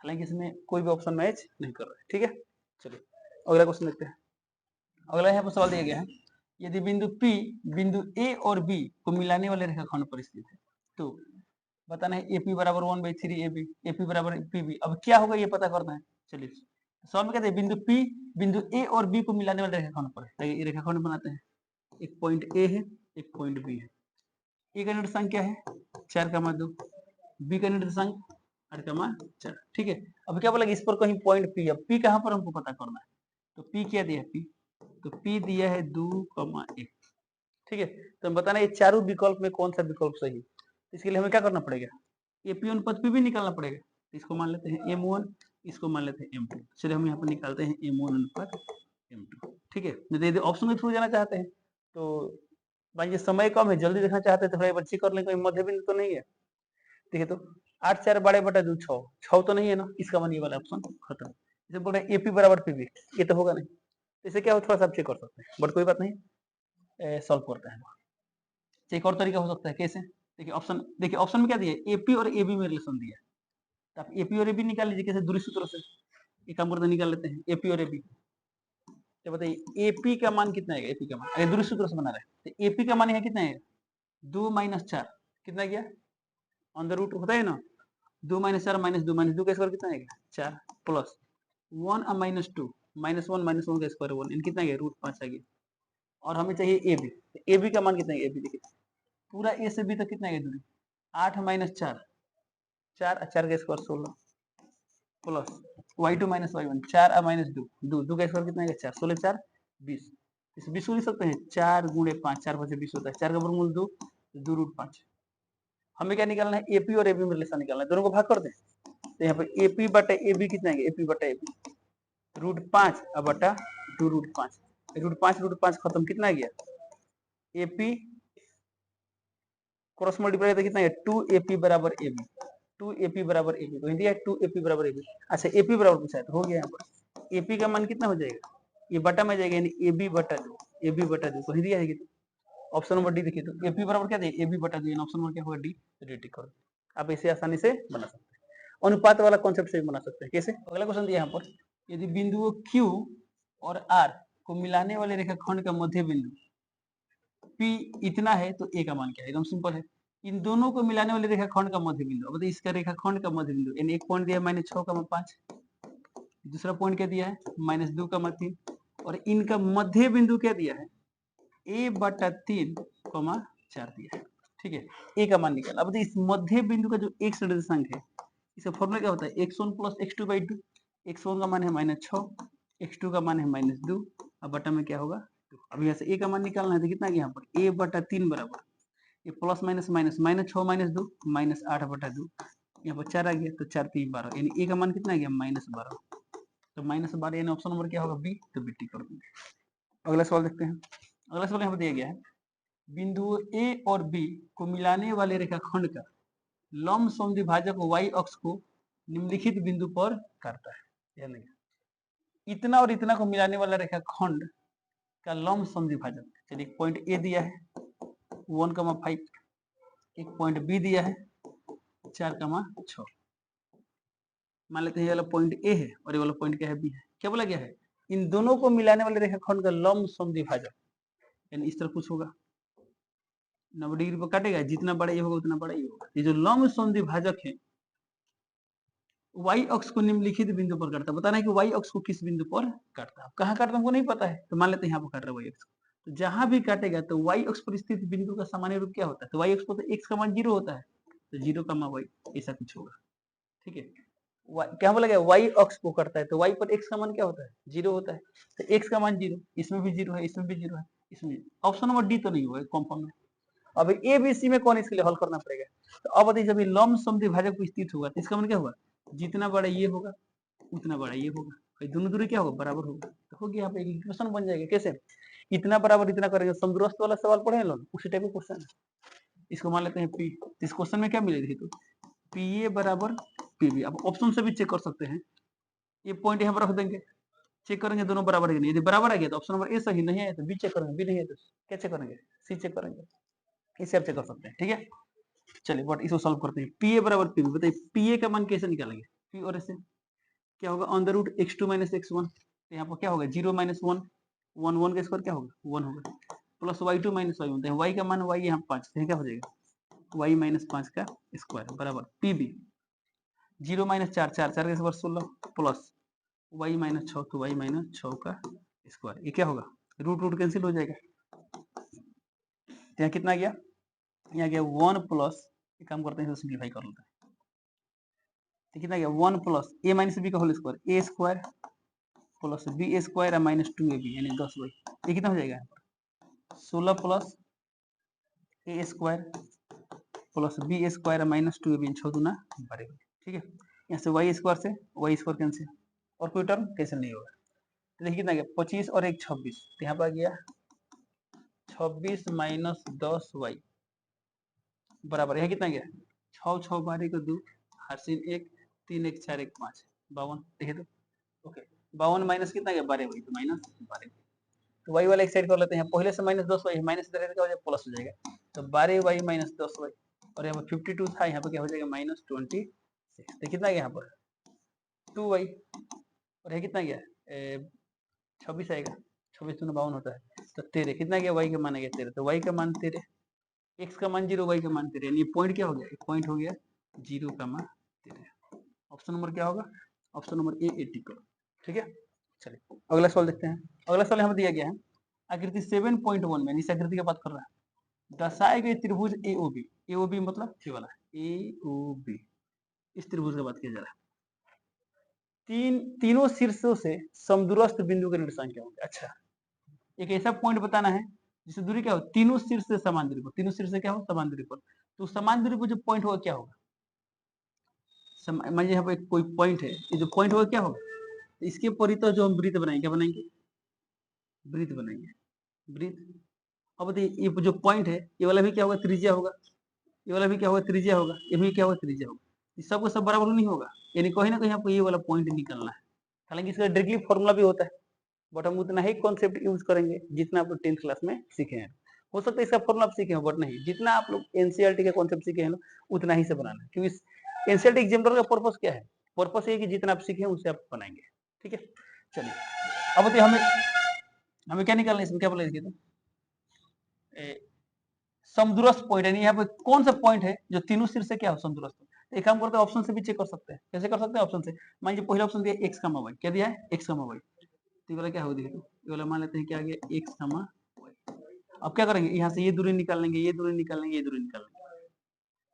हालांकि इसमें कोई भी ऑप्शन मैच नहीं कर रहा है। ठीक है, चलिए अगला क्वेश्चन देखते हैं। अगला यहाँ पर सवाल दिया गया है, यदि बिंदु P बिंदु A और B को मिलाने वाले रेखाखंड पर स्थित है, तो बताना है AP बराबर 1/3 AB, AP बराबर PB। अब क्या होगा ये पता करना है। चलिए सवाल में कहते हैं बिंदु P बिंदु A और B को मिलाने वाले रेखाखंड पर है। ये रेखाखंड बनाते हैं, एक पॉइंट A है, एक पॉइंट B है। A का निर्देशांक क्या है 4,2, B का निर्देशांक 8,4। ठीक है, अब क्या बोला इस पर कहीं पॉइंट P, अब P कहाँ पर हमको पता करना है। तो P क्या दिया है P, तो P दिया है 2,1। ठीक है, तो हम बताना ये चारों विकल्प में कौन सा विकल्प सही है। इसके लिए हमें क्या करना पड़ेगा, AP अनुपात P भी निकालना पड़ेगा। तो इसको मान लेते हैं M1, इसको मान लेते हैं M2। चलिए हम यहाँ पर निकालते हैं M1 अनुपात M2। ठीक है, नहीं तो यदि ऑप्शन के थ्रू जाना चाहते हैं तो भाई ये समय कम है, जल्दी देखना चाहते हैं तो थोड़ा बच्चे कर लें, कोई मध्य बिंदु तो नहीं है। ठीक है, तो 8 4 12/2 6, 6 तो नहीं है ना, इसका मान ये वाला ऑप्शन खत्म। जैसे बोल रहे हैं AP बराबर PB, ये तो होगा नहीं, इसे क्या हो थोड़ा सा चेक कर सकते हैं, बट कोई बात नहीं, सॉल्व करते हैं। एक और तरीका हो सकता है, कैसे, देखिए ऑप्शन में क्या दिया है AP और AB में रिलेशन दिया है, तो आप AP और AB निकाल लीजिए कैसे, दूरी सूत्र से। एक काम करते निकाल लेते हैं AP और AB। तो बताइए AP का मान कितना है, AP का मान अगर दूरी सूत्र से बना रहे हैं तो AP का मान यहाँ कितना है 2 - 4 कितना गया ऑन द रूट होता है ना, 2 - 4 -2 -2 का स्क्वायर कितना आएगा 4 प्लस 1 - 2 -1 - 1 का स्क्वायर 1, कितना गया √5 आ गया। और हमें चाहिए ए बी। ए बी का मान कितना है? ए बी देखिए पूरा ए से बी तक कितना है दूरी? 8 माइनस 4, 4 4 का square 16 plus y2 minus y1 4 minus 2 2 2 का स्क्वायर कितना है? 4 16 4 20। इस 20 को लिख सकते हैं 4 गुणे 5 4 5 20 होता है। 4 का वर्गमूल 2 2 रूट 5। हमें क्या निकालना है? एपी और एबी में रिलेशन निकालना है। दोनों को भाग कर दें तो यहाँ पे एपी बटा एबी कितना है? एपी बटा एबी रूट 5 अब बटा 2 रूट 5। रूट 5 खत्म कितना आ गया? एपी क्रॉस मल्टीप्लाई तो कितना है? 2 बराबर एबी 2 बराबर एबी तो हिंदी है 2 बराबर एबी। अच्छा एपी बराबर पूछा है तो हो गया यहाँ पर एपी का मान कितना हो जाएगा? ये बटा में जाएगा यानी एबी बटा 2 तो हिंदी आएगी। तो ऑप्शन नंबर डी देखिए तो एपी बराबर क्या देगा? एबी बटा 2 ऑप्शन नंबर क्या होगा? डी। डी टिक कर आप इसे आसानी से बना सकते हैं। अनुपात वाला कॉन्सेप्ट से भी बना सकते हैं। कैसे? अगला क्वेश्चन दिया यहाँ पर यदि बिंदुओं Q और R को मिलाने वाले रेखाखंड का मध्य बिंदु P इतना है तो A का मान क्या है? एकदम सिंपल है। इन दोनों को मिलाने वाले रेखाखंड का मध्य बिंदु, अब इसका रेखाखंड का मध्य बिंदु यानी एक पॉइंट दिया है -6,5, दूसरा पॉइंट क्या दिया है? -2,3 और इनका मध्य बिंदु क्या दिया है? a/3,4 दिया है। ठीक है ए का मान निकाल। अब इस मध्य बिंदु का जो एक्स निर्देशांक है इसका फॉर्मूला क्या होता है? x1 plus x2/2। x1 का मान है -6, x2 का मान है -2 अब बटा में क्या होगा? अब यहाँ से ए का मान निकालना है तो कितना आ गया यहाँ पर? a/3 बराबर ये प्लस माइनस माइनस -6 -2 -8/2 यहाँ पर 4 आ गया तो 4 3 12 यानी ए का मान कितना आ गया? -12 तो -12 यानी ऑप्शन नंबर क्या होगा? बी। तो बी टिक कर देंगे। अगला सवाल देखते हैं। अगला सवाल यहाँ पर दिया गया है बिंदुओं ए और बी को मिलाने वाले रेखाखंड का लंब समद्विभाजक y अक्ष को निम्नलिखित बिंदु पर काटता है। यानी इतना और इतना को मिलाने वाला रेखाखंड का लंब समद्विभाजक, चलिए एक पॉइंट ए दिया है 1,5, एक पॉइंट बी दिया है 4,6। मान लेते हैं ये वाला पॉइंट ए है और ये वाला पॉइंट क्या है? बी है। क्या बोला गया है? इन दोनों को मिलाने वाले रेखाखंड का लंब समद्विभाजक यानी इस तरह कुछ होगा 90 डिग्री पर काटेगा, जितना बड़ा ये होगा उतना बड़ा ये होगा। ये जो लंब समद्विभाजक है y अक्ष को निम्नलिखित बिंदु पर काटता है। बताना है कि y अक्ष को किस बिंदु पर काटता है। कहाँ काटता है हमको नहीं पता है तो मान लेते हैं यहाँ पर काट रहा है y अक्ष। तो जहां भी काटेगा तो y अक्ष पर स्थित बिंदु का सामान्य रूप क्या होता है? तो y अक्ष पर तो x का मान 0 होता है तो 0, y ऐसा कुछ होगा। ठीक है क्या बोला गया? y अक्ष को करता है तो y पर x का मान क्या होता है? 0 होता है तो x का मान 0, इसमें भी 0 है, इसमें भी 0 है, इसमें ऑप्शन नंबर डी तो नहीं होगा कंफर्म है। अब ए बी सी में कौन इसके लिए हल करना पड़ेगा? तो अब बताइए जब ये लंब समद्विभाजक पर स्थित होगा तो इसका मतलब क्या होगा? जितना बड़ा ये होगा उतना बड़ा ये होगा, तो दोनों दूरी क्या होगा? बराबर होगा। तो हो गया यहाँ पे इक्वेशन बन जाएगा। कैसे? इतना बराबर इतना करेंगे, समदूरस्थ वाला सवाल पढ़े हैं लोग, उसी टाइप का क्वेश्चन है। इसको मान लेते हैं पी। इस क्वेश्चन में क्या मिलेगी? तो पी ए बराबर पी बी। अब ऑप्शन से भी चेक कर सकते हैं, ये पॉइंट यहाँ पर रख देंगे, चेक करेंगे दोनों बराबर है कि नहीं। यदि बराबर आ गया तो ऑप्शन नंबर ए सही, नहीं है तो बी चेक करेंगे, बी नहीं है तो क्या चेक करेंगे? सी चेक करेंगे। इसे आप चेक कर सकते हैं। ठीक है चलिए बट इसको सॉल्व करते हैं। पी ए बराबर पी बी। बताइए पी ए का मान कैसे निकालेंगे? पी और ऐसे क्या होगा? On the root x2 minus x1 तो यहाँ पर क्या होगा? 0 माइनस 1 1 1 का स्क्वायर क्या होगा? 1 होगा प्लस y2 माइनस y1 तो y का मान y यहाँ 5 तो क्या हो जाएगा? y माइनस 5 का स्क्वायर बराबर पी बी 0 माइनस 4 4 4 का स्क्वायर 16 प्लस y माइनस 6 तो y माइनस 6 का स्क्वायर ये क्या होगा? रूट रूट कैंसिल हो जाएगा। यहाँ कितना गया? यहाँ गया 1 प्लस, एक काम करते हैं सिंप्लीफाई कर लेते हैं तो कितना गया? 1 प्लस a माइनस बी का whole square a square plus B square minus 2ab यानी 10y ये कितना हो जाएगा? यहाँ पर 16 plus a square plus B square minus 2ab 6 दूना 12। ठीक है यहाँ से y स्क्वायर से y स्क्वायर कैंसिल और कोई टर्म कैंसिल नहीं होगा। तो देखिए कितना गया? 25 और 1 26 तो यहाँ पर आ गया 26 माइनस 10y बराबर यहाँ कितना गया? 6 6 12 को 2 हासिल 1 3 1 4 1 5 52 देखिए तो ओके 52 माइनस कितना गया? 12 वही तो माइनस 12 तो y वाला एक साइड कर लेते हैं। पहले से माइनस 10y माइनस इधर क्या हो जाएगा? प्लस हो जाएगा तो 12y माइनस 10y और यहाँ पर 52 था, यहाँ पर क्या हो जाएगा? माइनस 26 तो कितना गया यहाँ पर? 2y और ये कितना गया? 26 आएगा 26 दूना 52 होता है तो 13 कितना गया? y का मान आ गया 13 तो y का मान 13 x का मान 0 y का मान 13 यानी पॉइंट क्या हो गया? एक पॉइंट हो गया 0 का मान 13। ऑप्शन नंबर क्या होगा? ऑप्शन नंबर ए 80 करो। ठीक है चलिए अगला सवाल देखते हैं। अगला सवाल यहाँ पर दिया गया है आकृति 7.1 में इस आकृति की बात कर रहा है। दर्शाए गए त्रिभुज एओबी, एओबी मतलब ये वाला एओबी, इस त्रिभुज की बात किया जा रहा है। तीनों शीर्षों से समदूरस्थ बिंदु का निर्देशांक क्या होगा। अच्छा, एक ऐसा पॉइंट बताना है जिससे दूरी क्या हो, तीनों शीर्ष से समान दूरी पर, तीनों शीर्ष से क्या हो, समान दूरी पर। तो समान दूरी पर जो पॉइंट होगा क्या होगा, मान लीजिए यहाँ पर कोई पॉइंट है, ये जो पॉइंट होगा क्या होगा, इसके परितः जो हम वृत्त बनाएंगे, क्या बनाएंगे, वृत्त बनाएंगे, वृत्त। अब बताइए ये जो पॉइंट है ये वाला भी क्या होगा, त्रिज्या होगा, ये वाला भी क्या होगा, त्रिज्या होगा, ये भी क्या होगा, त्रिज्या होगा। इस सबको सब बराबर नहीं होगा, यानी कहीं ना कहीं आपको ये वाला पॉइंट निकलना है। हालांकि इसका डायरेक्टली फॉर्मूला भी होता है, बट हम उतना ही कॉन्सेप्ट यूज करेंगे जितना आप लोग 10th क्लास में सीखे हैं। हो सकता है इसका फॉर्मूला आप सीखे हो, बट नहीं, जितना आप लोग एनसीईआरटी का कॉन्सेप्ट सीखे हैं उतना ही से बनाना है। क्योंकि एनसीईआरटी एग्जाम्पल का पर्पस क्या है, पर्पस ये कि जितना आप सीखे हैं उससे आप बनाएंगे। ठीक है, चलिए अब बताइए हमें क्या निकालना है, इसमें क्या बोला देखिए तो समदूरस्थ पॉइंट, यानी यहाँ पे कौन सा पॉइंट है जो तीनों शीर्ष से क्या हो, समदूरस्थ। एक काम करते हैं, ऑप्शन से भी चेक कर सकते हैं। कैसे कर सकते हैं, ऑप्शन से मान लीजिए पहला ऑप्शन दिया एक्स कमा वाई, क्या दिया है, एक्स कमा वाई। तो ये वाला क्या हो, देखिए ये वाला मान लेते हैं क्या आ गया, एक्स कमा वाई। अब क्या करेंगे, यहाँ से ये दूरी निकाल लेंगे, ये दूरी निकाल लेंगे, ये दूरी निकाल लेंगे।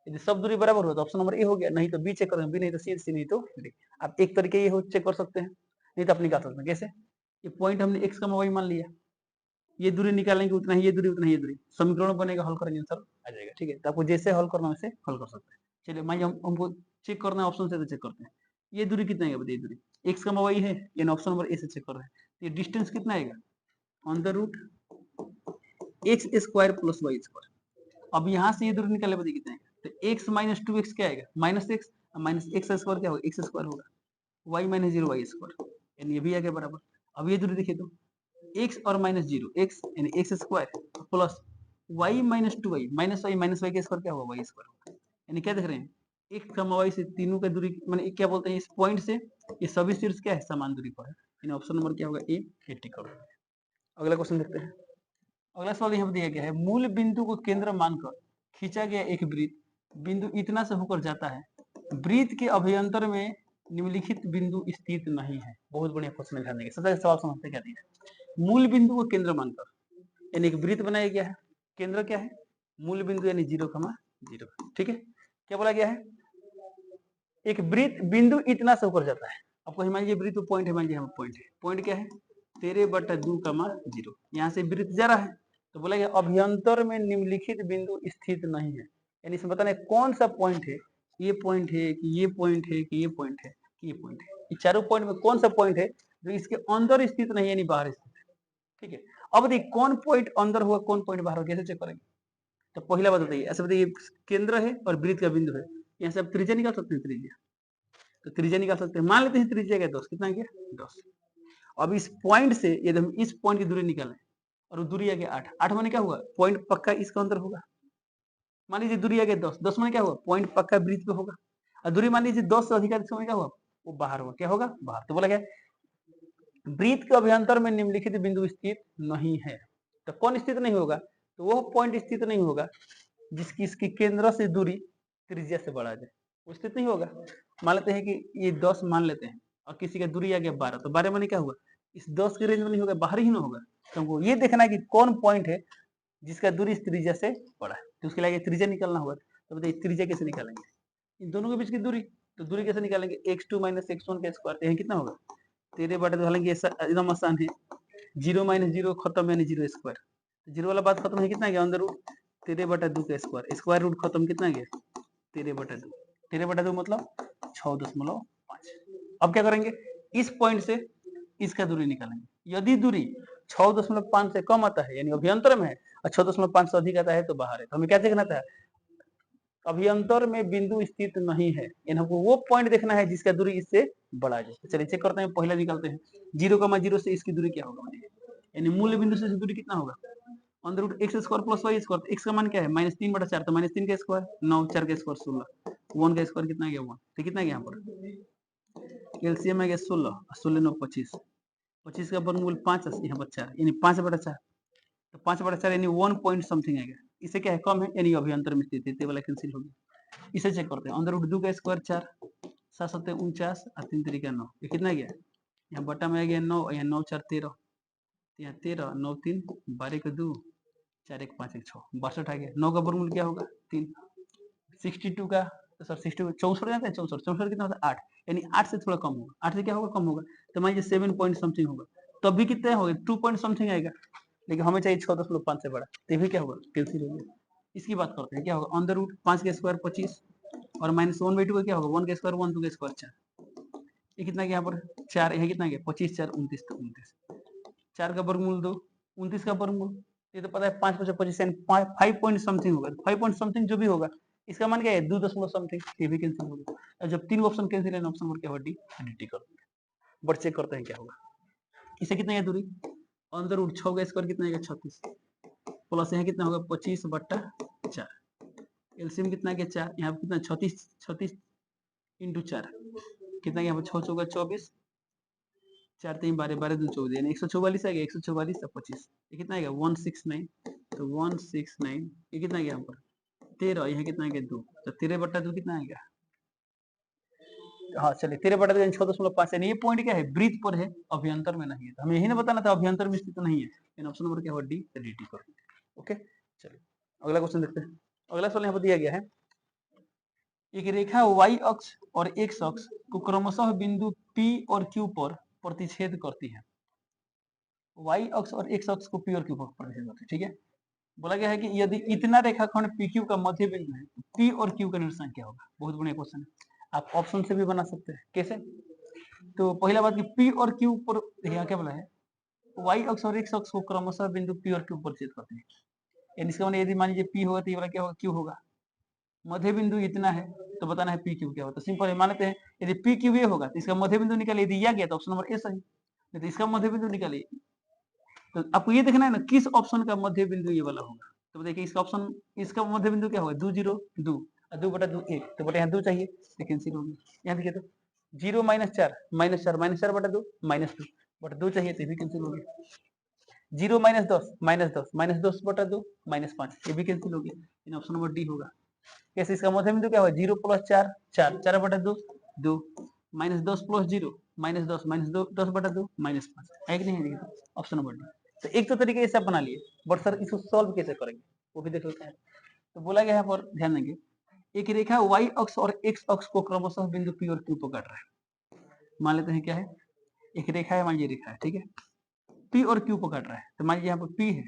यदि सब दूरी बराबर हो तो ऑप्शन नंबर ए हो गया, नहीं तो बी चेक करेंगे, बी नहीं तो सी, सी नहीं तो डी। आप एक तरीके ये हो चेक कर सकते हैं, नहीं तो आप निकाल सकते हैं। कैसे, ये पॉइंट हमने एक्स कमा वाई मान लिया, ये दूरी निकालेंगे उतना ही, ये दूरी उतना ही, ये दूरी, समीकरण बनेगा, हल करेंगे आंसर आ जाएगा। ठीक है, तो आपको जैसे हल करना वैसे हल कर सकते हैं। चलिए मान लीजिए हमको चेक करना है ऑप्शन से, तो चेक करते हैं ये दूरी कितना है, बताइए दूरी एक्स कमा वाई है, यानी ऑप्शन नंबर ए से चेक कर रहे हैं। तो ये डिस्टेंस कितना आएगा, under root x square plus y square. अब यहाँ से ये दूरी निकाले, बताइए कितना आएगा, तो एक्स माइनस 2x क्या आएगा, minus x, minus x square क्या होगा, एक्स स्क्वायर होगा, वाई माइनस 0 वाई स्क्वायर, यानी ये भी आ गया बराबर। अब ये दूरी देखिए तो एक्स और माइनस 0, एक्स यानी x square plus y minus 2y, minus y का स्क्वायर क्या होगा, वाई स्क्वायर होगा। यानी क्या देख रहे हैं, एक कमा वाई से तीनों का दूरी, माने क्या बोलते हैं, इस पॉइंट से ये सभी शीर्ष क्या है, समान दूरी पर है। यानी ऑप्शन नंबर क्या होगा, ए 80 करोड़। अगला क्वेश्चन देखते हैं। अगला सवाल यहाँ दिया गया है, मूल बिंदु को केंद्र मानकर खींचा गया एक वृत्त बिंदु इतना से होकर जाता है, वृत्त के अभ्यंतर में निम्नलिखित बिंदु स्थित नहीं है। बहुत बढ़िया क्वेश्चन, ध्यान देंगे। सबसे सवाल समझते क्या दिया है, मूल बिंदु को केंद्र मानकर, यानी एक वृत्त बनाया गया है, केंद्र क्या है, मूल बिंदु यानी 0,0। ठीक है, क्या बोला गया है, एक वृत्त बिंदु इतना से होकर जाता है। आपको मान लीजिए वृत्त पॉइंट है, मान लीजिए पॉइंट है, पॉइंट क्या है, 13/2,0। यहाँ से वृत्त जा रहा है, तो बोला गया अभ्यंतर में निम्नलिखित बिंदु स्थित नहीं है। यानी इसमें बताना है कौन सा पॉइंट है, ये पॉइंट है कि ये पॉइंट है कि ये पॉइंट है कि ये पॉइंट है, ये चारों पॉइंट में कौन सा पॉइंट है जो इसके अंदर स्थित नहीं है, यानी बाहर स्थित है। ठीक है, अब देखिए कौन पॉइंट अंदर हुआ, कौन पॉइंट बाहर हुआ, कैसे चेक करेंगे। तो पहला बात बताइए, ऐसे बताइए केंद्र है और वृत्त का बिंदु है, यहाँ से आप त्रिज्या निकाल सकते हैं, त्रिज्या, तो त्रिज्या निकाल सकते हैं। मान लेते हैं त्रिज्या का 10, कितना गया 10। अब इस पॉइंट से यदि हम इस पॉइंट की दूरी निकालें और दूरी आ गया 8, 8 माने क्या हुआ, पॉइंट पक्का इसका अंदर होगा। मान लीजिए दूरी आ गया 10, 10 माने क्या हुआ, पॉइंट पक्का वृत्त पे होगा। और दूरी मान लीजिए 10 से अधिक समय क्या हुआ, वो बाहर होगा, क्या होगा, बाहर। तो बोला गया वृत्त के अभ्यंतर में निम्नलिखित बिंदु स्थित नहीं है। तो कौन स्थित नहीं होगा, तो वो पॉइंट स्थित नहीं होगा जिसकी इसकी केंद्र से दूरी त्रिज्या से बढ़ा जाए, वो स्थित नहीं होगा। मान लेते हैं कि ये 10 मान लेते हैं और किसी का दूरी आ गया 12, तो 12 माने क्या हुआ, इस 10 के रेंज में नहीं होगा, बाहर ही ना होगा। तो हमको ये देखना है कि कौन पॉइंट है जिसका दूरी इस त्रिज्या से बड़ा है, तो उसके लिए त्रिज्या निकालना होगा। तो बताइए त्रिज्या कैसे निकालेंगे, इन दोनों के बीच की दूरी, तो दूरी कैसे निकालेंगे, x2 माइनस x1 का स्क्वायर, यहाँ कितना होगा 13/2। हालांकि एकदम आसान है, 0 माइनस 0 खत्म, यानी 0 स्क्वायर, जीरो वाला बात खत्म है, कितना गया अंदर रूट 13/2 का स्क्वायर, स्क्वायर रूट खत्म, कितना गया 13/2, 13/2 मतलब 6.5। अब क्या करेंगे, इस पॉइंट से इसका दूरी निकालेंगे। यदि दूरी 6.5 से कम आता है यानी अभ्यंतर में है, और 6.5 से अधिक आता है तो बाहर है। तो हमें क्या देखना था, अभ्यंतर में बिंदु स्थित नहीं है, यानी हमको वो पॉइंट देखना है जिसका दूरी इससे बड़ा है। तो चलिए चेक करते हैं, पहला निकालते हैं 0,0 से इसकी दूरी क्या होगा, यानी मूल बिंदु से दूरी कितना होगा, अंदर root x square plus y square. X का मान क्या है -3/4, तो -3 का स्क्वायर 9, 4 का स्क्वायर 16, 1 का स्क्वायर कितना गया 1, तो कितना गया यहाँ पर एलसीएम आ गया 16, 16 9 25, 25 का वर्गमूल 5, यहाँ पर 4, यानी 5/4, तो 5/4 यानी 1 पॉइंट समथिंग आएगा। इसे क्या है, कम है, यानी अभ्यंतर में स्थित है, ये वाला कैंसिल हो गया। इसे चेक करते हैं, अंदर रूट 2 का स्क्वायर 4, 7 7 49 और 3 3 9, ये कितना गया, यहाँ बटा में आ गया 9, यहाँ 9 4 13, तो यहाँ 13 9 3 12 का 2 4 1 5 1 6 62 आ गया। 9 का वर्गमूल क्या होगा 3। 62 का सर 62 64 जानते हैं 64 64 कितना होता है 8 यानी 8 से थोड़ा कम होगा 8 से क्या होगा कम होगा तो मान लीजिए 7 पॉइंट समथिंग होगा तब भी कितना होगा 2 पॉइंट समथिंग आएगा लेकिन हमें चाहिए 6.5 से बड़ा तो भी क्या होगा कैंसिल हो गया। इसकी बात करते हैं क्या होगा ऑन द रूट 5 का स्क्वायर 25 और -1/2 का क्या होगा 1 का स्क्वायर 1 2 का स्क्वायर 4 ये कितना गया यहाँ पर 4 यहाँ कितना गया 25 4 29 तो 29 4 का वर्गमूल 2 29 का वर्गमूल ये तो पता है 5 5 25 5 पॉइंट समथिंग होगा 5 पॉइंट समथिंग जो भी होगा इसका मान क्या है 2 दशमलव समथिंग ये भी कैंसिल हो गया। और जब तीन ऑप्शन कैंसिल है ऑप्शन नंबर क्या होगा डी डी कर देंगे बट चेक करते हैं क्या होगा इसे कितना है दूरी ऑन द रूट 6 का स्क्वायर कितना आएगा 36 प्लस यहाँ कितना होगा 25/4 एलसीएम कितना गया 4 यहाँ पे कितना 36 इंटू 4 कितना यहाँ पर 6 चौका 24 4 3 12 12 2 14 यानी 144 आ गया 144 और 25 ये कितना आएगा 169 तो 169 ये कितना गया यहाँ पर 13 यहाँ कितना आएगा 2 तो 13/2 कितना आएगा हाँ चलिए 13/2 यानी 6.5 यानी ये पॉइंट क्या है ब्रीथ पर है अभ्यंतर में नहीं है तो हमें यही ना बताना था अभ्यंतर में स्थित नहीं है यानी ऑप्शन नंबर क्या होगा डी डी टी कर ओके चलिए अगला क्वेश्चन देखते हैं। अगला सवाल यहाँ पर दिया गया है एक रेखा y अक्ष और x अक्ष को क्रमशः बिंदु P और Q पर प्रतिच्छेद करती है। y अक्ष और x अक्ष को P और Q पर प्रतिच्छेद करती है ठीक है। बोला गया है कि यदि इतना रेखाखंड PQ का मध्य बिंदु है तो P और Q का निर्देशांक क्या होगा। बहुत बढ़िया क्वेश्चन है आप ऑप्शन से भी बना सकते हैं कैसे तो पहला बात कि P और Q पर देखिए क्या बोला है y अक्ष और x अक्ष को क्रमशः बिंदु P और Q पर प्रतिच्छेद करती है यानी इसका मतलब यदि मान लीजिए P होगा तो ये वाला क्या होगा Q होगा मध्य बिंदु इतना है तो बताना है पी क्यू क्या होता है सिंपल है मान लेते हैं यदि पी क्यू ये होगा तो इसका मध्य बिंदु निकालिए यदि यह गया तो ऑप्शन नंबर ए सही नहीं तो इसका मध्य बिंदु निकालिए तो आपको ये देखना है ना किस ऑप्शन का मध्य बिंदु ये वाला होगा तो देखिए इसका ऑप्शन इसका मध्य बिंदु क्या होगा 2 0 2 और 2/2 1 तो बटे यहाँ 2 चाहिए लेकिन कैंसिल हो गया यहाँ देखिए तो 0 -4 -4 -4/2 -2 चाहिए तो भी कैंसिल हो गया 0 -10 -10 -10/2 -5 ये भी कैंसिल हो गया ऑप्शन नंबर डी होगा कैसे इसका मध्य बिंदु क्या होगा 0 + 4 4 4/2 2 -10 + 0 -10 -10/2 -5 है कि नहीं है ऑप्शन नंबर डी तो एक तो तरीके से बना लिए बट सर इसको सॉल्व कैसे करेंगे वो भी देख लेते हैं। तो बोला गया यहाँ पर ध्यान देंगे एक रेखा y अक्ष और x अक्ष को क्रमशः बिंदु P और Q पर काट रहा है। मान लेते हैं क्या है एक रेखा है मान लीजिए रेखा है ठीक है P और Q पर काट रहा है तो मान लीजिए यहाँ पर P है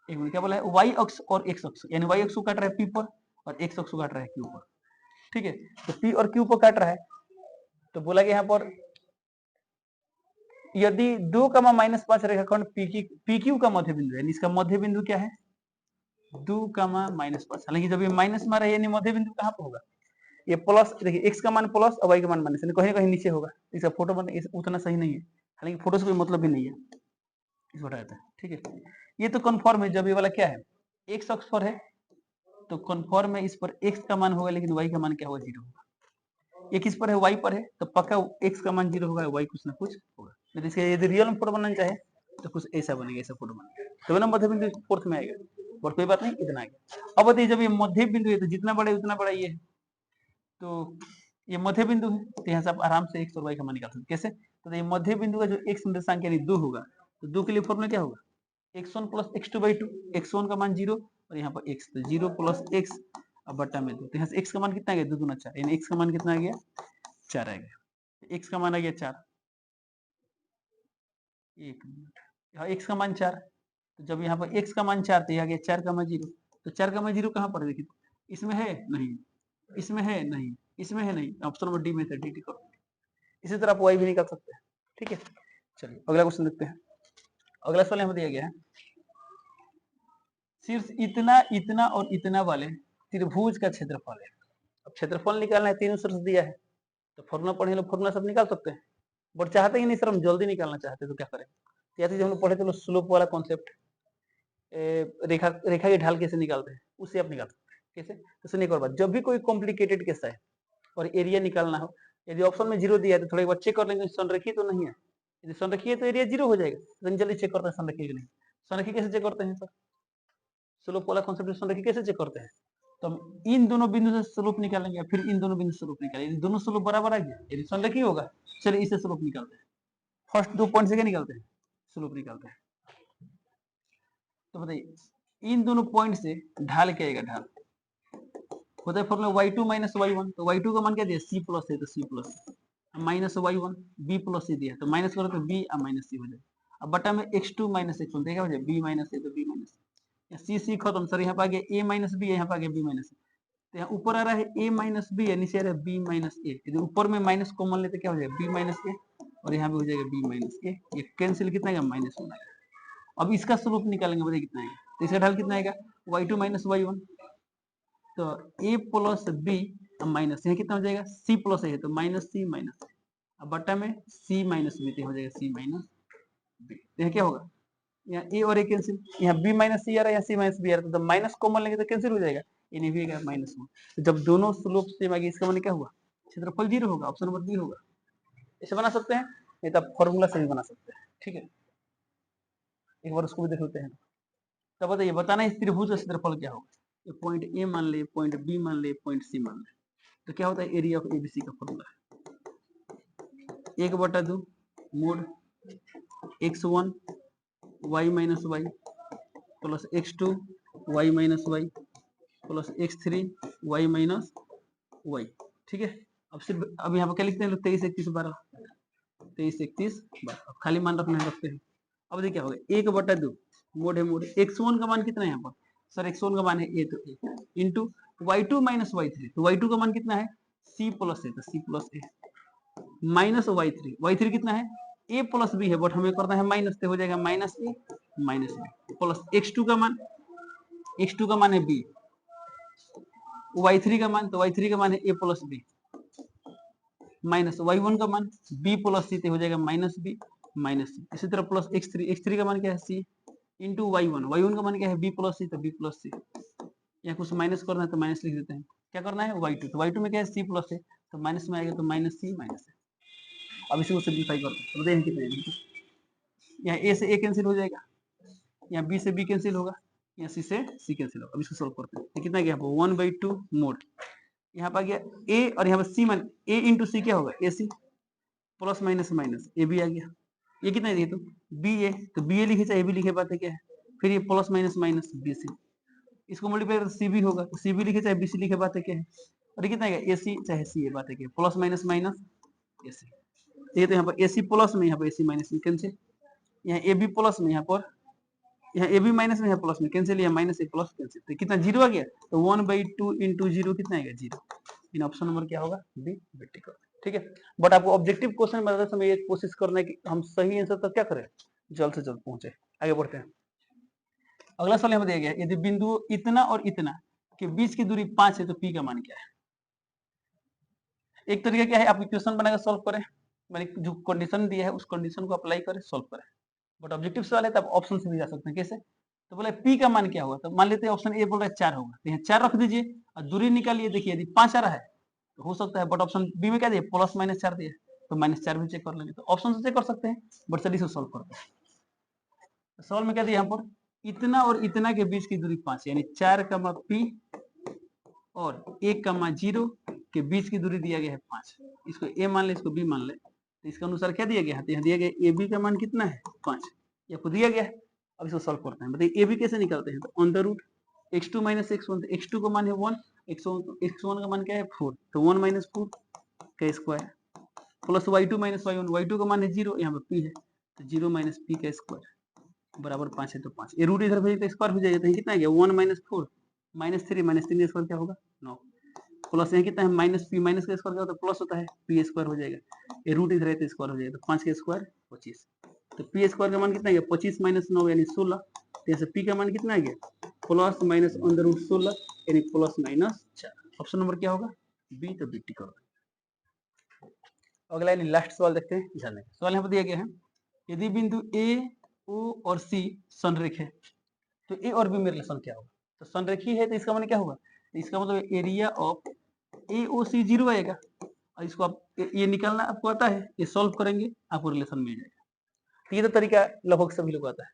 एक मिनट क्या बोला है y अक्ष और x अक्ष यानी y अक्ष को काट रहा है P पर और x अक्ष को काट रहा है Q पर ठीक है तो P और Q पर काट रहा है तो बोला गया यहाँ पर यदि 2, रेखाखंड PQ का मध्य बिंदु है इसका मध्य बिंदु क्या है 2, -5 हालांकि जब ये माइनस में रहे यानी मध्य बिंदु कहाँ पर होगा ये प्लस देखिए x का मान प्लस और y का मान माइनस यानी कहीं ना कहीं नीचे होगा इसका फोटो उतना सही नहीं है हालांकि फोटो से कोई मतलब भी नहीं है इसको हटा देते हैं ठीक है। ये तो कन्फर्म है जब ये वाला क्या है x अक्ष पर है तो कन्फर्म है इस पर x का मान होगा लेकिन y का मान क्या होगा 0 होगा ये किस पर है y पर है तो पक्का x का मान 0 होगा y कुछ ना कुछ होगा नहीं इसके यदि रियल में फोटो बनाना चाहे तो कुछ ऐसा बनेगा ऐसा फोटो बनेगा तो ना मध्य बिंदु फोर्थ में आएगा और कोई बात नहीं इतना आएगा। अब बताइए जब ये मध्य बिंदु है तो जितना बड़ा है उतना बड़ा ये है तो ये मध्य बिंदु है तो यहाँ से आप आराम से x और y का मान निकाल सकते कैसे तो ये मध्य बिंदु का जो x निर्देशांक यानी 2 होगा तो 2 के लिए फॉर्मूला क्या होगा x1 + x2/2 x1 का मान 0 और यहाँ पर x तो 0 + x अब बट्टा में 2 तो यहाँ से x का मान कितना आ गया 2 दूना 4 यानी x का मान कितना आ गया 4 आ गया x का मान आ गया 4 एक मिनट यहाँ x का मान 4 तो जब यहाँ पर x का मान 4 तो यहाँ गया 4 का मान 0 तो 4 का मान 0 कहाँ पर है देखिए इसमें है नहीं इसमें है नहीं इसमें है नहीं ऑप्शन नंबर डी में है डी करो इसी तरह आप y भी निकाल सकते हैं ठीक है। चलिए अगला क्वेश्चन देखते हैं। अगला सवाल यहाँ दिया गया है शीर्ष इतना इतना और इतना वाले त्रिभुज का क्षेत्रफल है। अब क्षेत्रफल निकालना है तीनों शीर्ष दिया है तो फॉर्मूला पढ़े लोग फॉर्मूला सब निकाल सकते हैं बट चाहते ही नहीं सर हम जल्दी निकालना चाहते तो क्या करें या तो हम लोग पढ़े थे स्लोप वाला कॉन्सेप्ट रेखा रेखा की ढाल कैसे निकालते हैं उससे आप निकाल सकते हैं कैसे तो सुनिए एक और बात जब भी कोई कॉम्प्लिकेटेड केस है और एरिया निकालना हो यदि ऑप्शन में 0 दिया है तो थोड़ा एक बार चेक कर लेंगे संरेखीय तो नहीं है यदि संरेखीय तो एरिया 0 हो जाएगा तो जल्दी चेक करते हैं संरेखीय नहीं संरेखीय कैसे चेक करते हैं सर स्लोप वाला कॉन्सेप्ट संरेखीय कैसे चेक करते हैं तो हम इन दोनों बिंदु से स्लोप निकालेंगे फिर इन दोनों बिंदु से स्लोप निकालेंगे यदि दोनों स्लोप बराबर आ गया यदि संरेखीय होगा चलिए इससे स्लोप निकालते हैं फर्स्ट 2 पॉइंट से क्या निकालते हैं स्लोप निकालते हैं तो बताइए इन दोनों पॉइंट से ढाल क्या आएगा, ढाल होता है फॉर्मूला y2 माइनस y1, तो y2 का मान क्या दिया c प्लस है, तो c plus minus y1 b plus c दिया, तो माइनस करो तो b माइनस c हो जाएगा। अब बटा में x2 माइनस x1 देखा हो जाए b माइनस a, तो b माइनस c, c खत्म सर, यहाँ पे आ गया a माइनस b, यहाँ पे आ गया b माइनस, तो यहाँ ऊपर आ रहा है a माइनस बी, नीचे आ रहा है b माइनस ए, यदि ऊपर में माइनस कॉमन लेते क्या हो जाएगा b माइनस ए, और यहाँ पे हो जाएगा b माइनस ए, ये कैंसिल कितना आएगा, माइनस वन आएगा। अब इसका स्लोप निकालेंगे, बताइए कितना आएगा, तो इसका ढाल कितना आएगा y2 माइनस y1, तो a प्लस b माइनस यहाँ कितना हो जाएगा c प्लस है, तो माइनस c माइनस, अब बटा में c माइनस b, तो हो जाएगा c माइनस b, तो यहाँ क्या होगा, यहाँ a और a कैंसिल, यहाँ b माइनस c आ रहा है, यहाँ c माइनस b आ रहा है, तो माइनस कॉमन लेंगे तो कैंसिल हो जाएगा, ये भी आएगा माइनस वन। तो जब दोनों स्लोप सेम आएगी इसका मतलब क्या हुआ, क्षेत्रफल जीरो होगा, ऑप्शन नंबर बी होगा। ऐसे बना सकते हैं, नहीं तो फॉर्मूला से भी बना सकते हैं, ठीक है, एक बार उसको भी देख लेते हैं। तो बताइए बताना इस त्रिभुज का क्षेत्रफल क्या होगा, ये पॉइंट ए मान ले, पॉइंट बी मान ले, पॉइंट सी मान ले, तो क्या होता है एरिया ऑफ एबीसी का फॉर्मूला है 1/2 mod x1 y minus y plus x2 y minus y plus x3 y minus y, ठीक है। अब सिर्फ अब यहाँ पर क्या लिखते हैं लोग, 23 31 12, 23 31 12, अब खाली मान रखना है, रखते हैं। अब देखिए क्या होगा 1/2 मोड है, मोड x1 का मान कितना है यहाँ पर, सर x1 का मान है a, तो a into y2 minus y3, तो y2 का मान कितना है c प्लस है, तो c plus a minus y3 कितना है a प्लस b है, बट हमें करना है माइनस, तो हो जाएगा minus a minus b plus x2 का मान है b, y3 का मान, तो y3 का मान है a plus b minus y1 का मान b प्लस c, तो हो जाएगा माइनस b माइनस c, इसी तरह प्लस x3 का मान क्या है c इंटू y1 का मान क्या है b प्लस c, तो b प्लस c, यहाँ कुछ माइनस करना है तो माइनस लिख देते हैं, क्या करना है y2, तो y2 में क्या है c प्लस है, तो माइनस में आएगा तो माइनस c माइनस है। अब इसी को सिंप्लीफाई करते हैं, बताइए कितने, यहाँ a से a कैंसिल हो जाएगा, यहाँ b से b कैंसिल होगा, यहाँ c से c कैंसिल होगा। अब इसको सॉल्व करते हैं, कितना गया 1/2 मोड, यहाँ पर आ गया a और यहाँ पर c मान a इंटू सी क्या होगा A C plus minus minus A B आ गया, ये कितना है तो बी ए, तो बी ए लिखे चाहे ए बी लिखे, बात है क्या है, फिर ये plus minus minus B C, इसको मल्टीप्लाई कर सी बी होगा, तो सी बी लिखे चाहे बी सी लिखे, बात है क्या है, और ये कितना है ए सी चाहे सी है, बात है क्या, प्लस माइनस माइनस ए सी, ये तो यहाँ पर ए सी प्लस में, यहाँ पर ए सी माइनस में कैंसिल, यहाँ ए बी प्लस में, यहाँ ए बी माइनस में, यहाँ प्लस में कैंसिल, यहाँ माइनस ए प्लस कैंसिल, तो कितना जीरो आ गया, तो 1/2 इंटू जीरो कितना आएगा जीरो, इन ऑप्शन नंबर क्या होगा बी वर्टिकल, ठीक है। बट आपको ऑब्जेक्टिव क्वेश्चन बनाते समय ये कोशिश करना है कि हम सही आंसर तक क्या करें, जल्द से जल्द पहुंचे। आगे बढ़ते हैं, अगला सवाल यहाँ दिया गया, यदि बिंदु इतना और इतना के बीच की दूरी 5 है तो पी का मान क्या है। एक तरीका क्या है, आप इक्वेशन बनाकर सॉल्व करें, मैंने जो कंडीशन दिया है उस कंडीशन को अप्लाई करें, सॉल्व करें, बट ऑब्जेक्टिव सवाल है तो आप ऑप्शन से भी जा सकते हैं, कैसे, तो बोले पी का मान क्या होगा, तो मान लेते हैं ऑप्शन ए बोल रहा है 4 होगा, तो यहाँ 4 रख दीजिए और दूरी निकालिए, देखिए यदि 5 आ रहा है तो हो सकता है, बट ऑप्शन बी में क्या दिया प्लस माइनस 4 दिया, तो माइनस 4 भी चेक कर लेंगे, तो ऑप्शन से चेक कर सकते हैं, बट चलिए इसे सॉल्व करते हैं। सवाल में क्या दिया यहाँ पर, इतना और इतना के बीच की दूरी 5, यानी 4 कमा पी और 1 कमा 0 के बीच की दूरी दिया गया है 5, इसको ए मान ले, इसको बी मान ले, तो इसके अनुसार क्या दिया गया है, यहाँ दिया गया ए बी का मान कितना है 5, ये आपको दिया गया है। अब इसको सॉल्व करते हैं, बताइए ए बी कैसे निकालते हैं, तो on the root x2 minus x1, तो x2 का मान है 1, x1 का मान क्या है 4, तो 1 माइनस 4 का square plus y2 minus y1, y2 का मान है 0, यहाँ पर p है, तो 0 माइनस p का स्क्वायर बराबर 5 है, तो 5, ये रूट इधर भेजिए तो स्क्वायर हो जाएगा, तो कितना है 1 माइनस 4 माइनस 3 का स्क्वायर क्या होगा 9, प्लस यहाँ कितना है माइनस पी, माइनस का स्क्वायर क्या होता है प्लस होता है, पी स्क्वायर हो जाएगा, ये रूट इधर है तो स्क्वायर हो जाएगा, तो 5 का स्क्वायर 25, तो पी स्क्वायर का मान कितना गया 25 माइनस 9 यानी 16, तो यहाँ से पी का मान कितना आ गया प्लस माइनस अंडर रूट 16 यानी प्लस माइनस 4, ऑप्शन नंबर क्या होगा बी, तो बी टिक होगा। अगला यानी लास्ट सवाल देखते हैं, ध्यान दें, सवाल यहाँ पर दिया गया है, यदि बिंदु ए ओ और सी संरेख है तो ए और बी में रिलेशन क्या होगा, तो संरेखी है तो इसका मतलब क्या होगा, इसका मतलब एरिया ऑफ ए ओ सी 0 आएगा, और इसको आप ये निकालना आपको आता है, ये सॉल्व करेंगे आपको रिलेशन मिल जाएगा, तो ये तो तरीका लगभग सभी लोग आता है,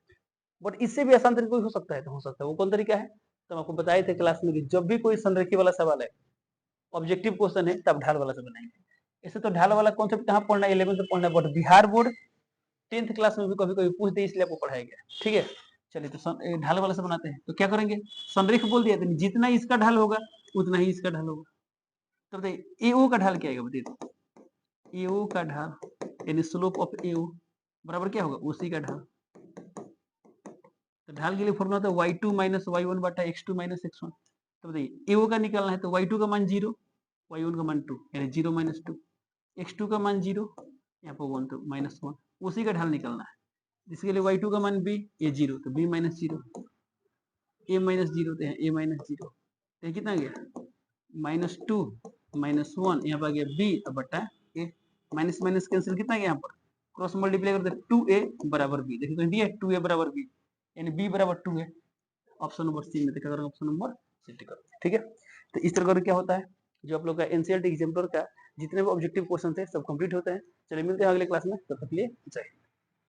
बट इससे भी आसान तरीका कोई हो सकता है, तो हो सकता है वो कौन तरीका है, तो हम आपको बताए थे क्लास में कि जब भी कोई संरेखी वाला सवाल है, ऑब्जेक्टिव क्वेश्चन है, तब ढाल वाला से बनाएंगे। ऐसे तो ढाल वाला कॉन्सेप्ट कहाँ पढ़ना है 11th में पढ़ना है, but Bihar board 10th class में भी कभी कभी पूछ दे, इसलिए आपको पढ़ाया गया, ठीक है। चलिए तो ढाल वाला से बनाते हैं, तो क्या करेंगे, संरेख बोल दिया, तो जितना इसका ढाल होगा उतना ही इसका ढाल होगा। तो बताइए AO का ढाल क्या आएगा, बताइए AO का ढाल यानी स्लोप ऑफ AO बराबर क्या होगा, उसी का ढाल। तो ढाल के लिए फॉर्मूला था y2 माइनस y1 बटा x2 माइनस x1। तो बताइए AO का निकालना है, तो y2 का मान 0, y1 का मान 2 यानी 0 माइनस 2, x2 का मान 0, यहाँ पर 1 तो माइनस 1, उसी का ढाल निकालना है। इसके लिए y2 का मान b, ये 0 तो b माइनस 0, a माइनस 0 तो a माइनस 0, तो कितना आ गया माइनस 2 माइनस 1, यहाँ पर आ गया b बटा a, माइनस माइनस कैंसिल, कितना गया यहाँ पर क्रॉस मल्टीप्लाई करते 2a बराबर b, देखिए तो दिया 2a बराबर b यानी b बराबर 2 है। ऑप्शन नंबर सी में देखा करेंगे, ऑप्शन नंबर सी टिक करो, ठीक है। तो इस तरह क्या होता है, जो आप लोग का एनसीईआरटी एग्जाम्पलर का जितने भी ऑब्जेक्टिव क्वेश्चन थे सब कंप्लीट होते हैं। चलिए मिलते हैं अगले क्लास में, तब तक के लिए जय हिंद।